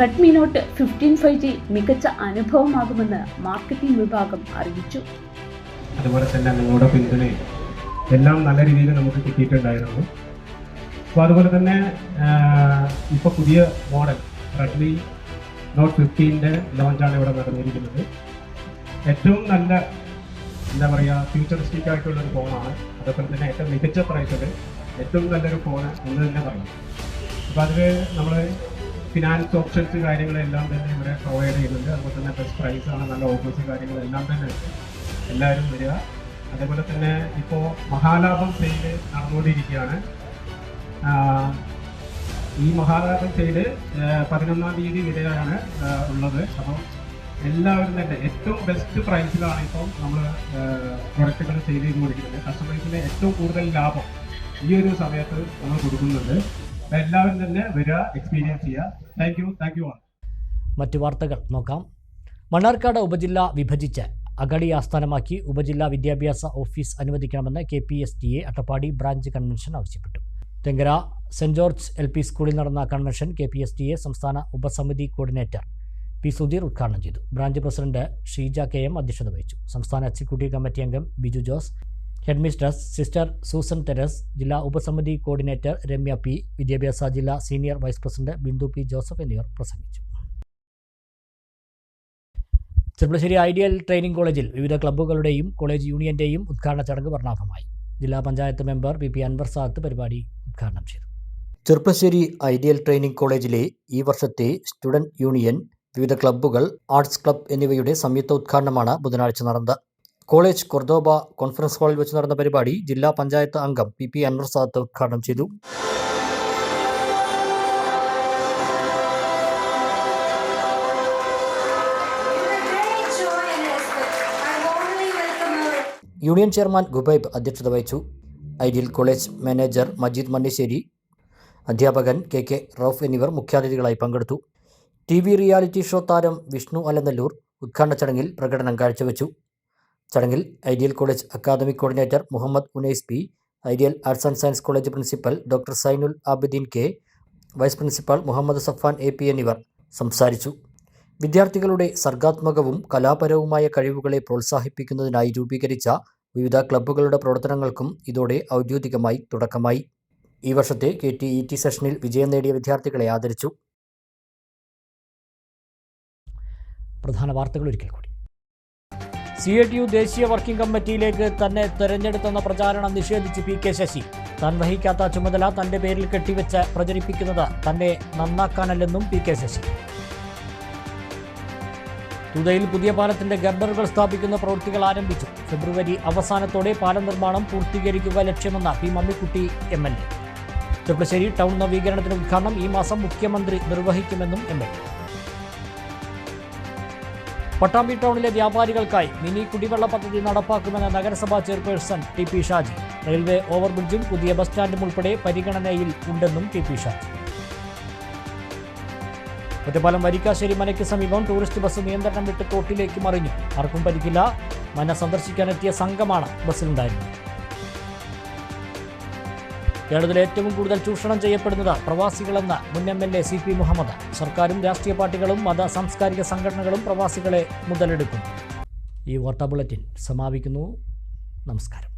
റെഡ്മി നോട്ട് 15 5G മികച്ച അനുഭവമാകുമെന്ന് മാർക്കറ്റിംഗ് വിഭാഗം അറിയിച്ചു. അതുപോലെ തന്നെ നിങ്ങളുടെ പിന്തുണയും എല്ലാം നല്ല രീതിയിൽ നമുക്ക് കിട്ടിയിട്ടുണ്ടായിരുന്നു. അപ്പോൾ അതുപോലെ തന്നെ ഇപ്പോൾ പുതിയ മോഡൽ റെഡ്മി നോട്ട് 15ൻ്റെ ലോഞ്ചാണ് ഇവിടെ നടന്നിരിക്കുന്നത്. ഏറ്റവും നല്ല എന്താ പറയുക ഫ്യൂച്ചറിസ്റ്റിക് ആയിട്ടുള്ളൊരു ഫോണാണ്. അതേപോലെ തന്നെ ഏറ്റവും മികച്ച പ്രൈസിൽ ഏറ്റവും നല്ലൊരു ഫോൺ എന്ന് തന്നെ പറയും. അപ്പോൾ അതിൽ നമ്മൾ ഫിനാൻസ് ഓപ്ഷൻസ് കാര്യങ്ങളെല്ലാം തന്നെ ഇവിടെ പ്രൊവൈഡ് ചെയ്യുന്നുണ്ട്. അതുപോലെ തന്നെ ബെസ്റ്റ് പ്രൈസാണ്, നല്ല ഓഫേഴ്സ് കാര്യങ്ങളെല്ലാം തന്നെ ഉണ്ട്. എല്ലാവരും വരിക. അതേപോലെ തന്നെ ഇപ്പോൾ മഹാലാഭം സെയിൽ നടന്നുകൊണ്ടിരിക്കുകയാണ്. ഈ മഹാലാഭം സെയിൽ 11-ാം തീയതി വരെയാണ് ഉള്ളത്. അപ്പം എല്ലാവരും തന്നെ ഏറ്റവും ബെസ്റ്റ് പ്രൈസിലാണ് ഇപ്പോൾ നമ്മൾ പ്രൊഡക്റ്റുകൾ സെയിൽ ചെയ്തുകൊണ്ടിരിക്കുന്നത്. കസ്റ്റമേഴ്സിന് ഏറ്റവും കൂടുതൽ ലാഭം ഈ ഒരു സമയത്ത് നമ്മൾ കൊടുക്കുന്നുണ്ട്. അപ്പോൾ എല്ലാവരും തന്നെ വരിക, എക്സ്പീരിയൻസ് ചെയ്യുക. Thank you. മറ്റു വാർത്തകൾ നോക്കാം. മണ്ണാർക്കാട് ഉപജില്ല വിഭജിച്ച് അഗളി ആസ്ഥാനമാക്കി ഉപജില്ലാ വിദ്യാഭ്യാസ ഓഫീസ് അനുവദിക്കണമെന്ന് KPSTA അട്ടപ്പാടി ബ്രാഞ്ച് കൺവെൻഷൻ ആവശ്യപ്പെട്ടു. തെങ്കര സെന്റ് ജോർജ് LP സ്കൂളിൽ നടന്ന കൺവെൻഷൻ KPSTA സംസ്ഥാന ഉപസമിതി കോർഡിനേറ്റർ P. സുധീർ ഉദ്ഘാടനം ചെയ്തു. ബ്രാഞ്ച് പ്രസിഡന്റ് ഷീജ KM അധ്യക്ഷത വഹിച്ചു. സംസ്ഥാന എക്സിക്യൂട്ടീവ് കമ്മിറ്റി അംഗം Biju Jose, headmistress sister Susan Therese, ജില്ലാ ഉപസമിതി കോർഡിനേറ്റർ രമ്യ P, വിദ്യാഭ്യാസ ജില്ലാ senior vice president Bindu P. Joseph എന്നിവർ പ്രസംഗിച്ചു. ചെർപ്പളശ്ശേരി ഐഡിയൽ ട്രെയിനിംഗ് കോളേജിൽ വിവിധ ക്ലബ്ബുകളുടെയും കോളേജ് യൂണിയന്റെയും ഉദ്ഘാടന ചടങ്ങ് വർണ്ണാഭമായി. ജില്ലാ പഞ്ചായത്ത് മെമ്പർ PP അൻവർ സാദത്ത് പരിപാടി ഉദ്ഘാടനം ചെയ്തു. ചെർപ്പളശ്ശേരി ഐഡിയൽ ട്രെയിനിംഗ് കോളേജിലെ ഈ വർഷത്തെ സ്റ്റുഡന്റ് യൂണിയൻ, വിവിധ ക്ലബ്ബുകൾ, ആർട്സ് ക്ലബ്ബ് എന്നിവയുടെ സംയുക്ത ഉദ്ഘാടനമാണ് ബുധനാഴ്ച നടന്നത്. കോളേജ് കൊർദോബ കോൺഫറൻസ് ഹാളിൽ വെച്ച് നടന്ന പരിപാടി ജില്ലാ പഞ്ചായത്ത് അംഗം PP അൻവർ സാദത്ത് ഉദ്ഘാടനം ചെയ്തു. യൂണിയൻ ചെയർമാൻ ഗുബൈബ് അധ്യക്ഷത വഹിച്ചു. Ideal college manager Majeed Mannissery, അധ്യാപകൻ KK റൌഫ് എന്നിവർ മുഖ്യാതിഥികളായി പങ്കെടുത്തു. TV റിയാലിറ്റി ഷോ താരം വിഷ്ണു അലനല്ലൂർ ഉദ്ഘാടന ചടങ്ങിൽ പ്രകടനം കാഴ്ചവെച്ചു. ചടങ്ങിൽ Ideal College academic coordinator Muhammad Unais P, Ideal Arts and Science College principal doctor Sainul Abideen K, vice principal Muhammad Safan AP എന്നിവർ സംസാരിച്ചു. വിദ്യാർത്ഥികളുടെ സർഗാത്മകവും കലാപരവുമായ കഴിവുകളെ പ്രോത്സാഹിപ്പിക്കുന്നതിനായി രൂപീകരിച്ച വിവിധ ക്ലബ്ബുകളുടെ പ്രവർത്തനങ്ങൾക്കും ഇതോടെ ഔദ്യോഗികമായി തുടക്കമായി. ഈ വർഷത്തെ KTET സെഷനിൽ വിജയം നേടിയ വിദ്യാർത്ഥികളെ ആദരിച്ചു. പ്രധാന വാർത്തകൾ ഒരിക്കൽ കൂടി. CATU ദേശീയ വർക്കിംഗ് കമ്മിറ്റിയിലേക്ക് തന്നെ തെരഞ്ഞെടുത്തെന്ന പ്രചാരണം നിഷേധിച്ച് PK ശശി. താൻ വഹിക്കാത്ത ചുമതല തന്റെ പേരിൽ കെട്ടിവെച്ച് പ്രചരിപ്പിക്കുന്നത് തന്നെ നന്നാക്കാനല്ലെന്നും PK ശശി. തുതയിൽ പുതിയ പാലത്തിന്റെ ഗർഡറുകൾ സ്ഥാപിക്കുന്ന പ്രവൃത്തികൾ ആരംഭിച്ചു. ഫെബ്രുവരി അവസാനത്തോടെ പാലം നിർമ്മാണം പൂർത്തീകരിക്കുക ലക്ഷ്യമെന്ന P. Mammikutty MLA. Cherpulassery town നവീകരണത്തിന് ഉദ്ഘാടനം ഈ മാസം മുഖ്യമന്ത്രി നിർവഹിക്കുമെന്നും MLA. പട്ടാമ്പി ടൗണിലെ വ്യാപാരികൾക്കായി മിനി കുടിവെള്ള പദ്ധതി നടപ്പാക്കുമെന്ന നഗരസഭാ ചെയർപേഴ്സൺ TP ഷാജി. റെയിൽവേ ഓവർബ്രിഡ്ജും പുതിയ ബസ് സ്റ്റാൻഡും ഉൾപ്പെടെ പരിഗണനയിൽ ഉണ്ടെന്നും TP ഷാജി. ഒറ്റപ്പാലം വരിക്കാശ്ശേരി മനയ്ക്ക് സമീപം ടൂറിസ്റ്റ് ബസ് നിയന്ത്രണം വിട്ട് തോട്ടിലേക്ക് മറിഞ്ഞു. ആർക്കും പരിക്കില്ല. മന സന്ദർശിക്കാനെത്തിയ സംഘമാണ് ബസ്സിലുണ്ടായിരുന്നത്. കേരളത്തിൽ ഏറ്റവും കൂടുതൽ ചൂഷണം ചെയ്യപ്പെടുന്നത് പ്രവാസികളെന്ന് മുൻ MLA CP മുഹമ്മദ്. സർക്കാരും രാഷ്ട്രീയ പാർട്ടികളും മത സാംസ്കാരിക സംഘടനകളും പ്രവാസികളെ മുതലെടുക്കുന്നു. ഈ വാർത്താ ബുള്ളറ്റിൻ സമാപിക്കുന്നു. നമസ്കാരം.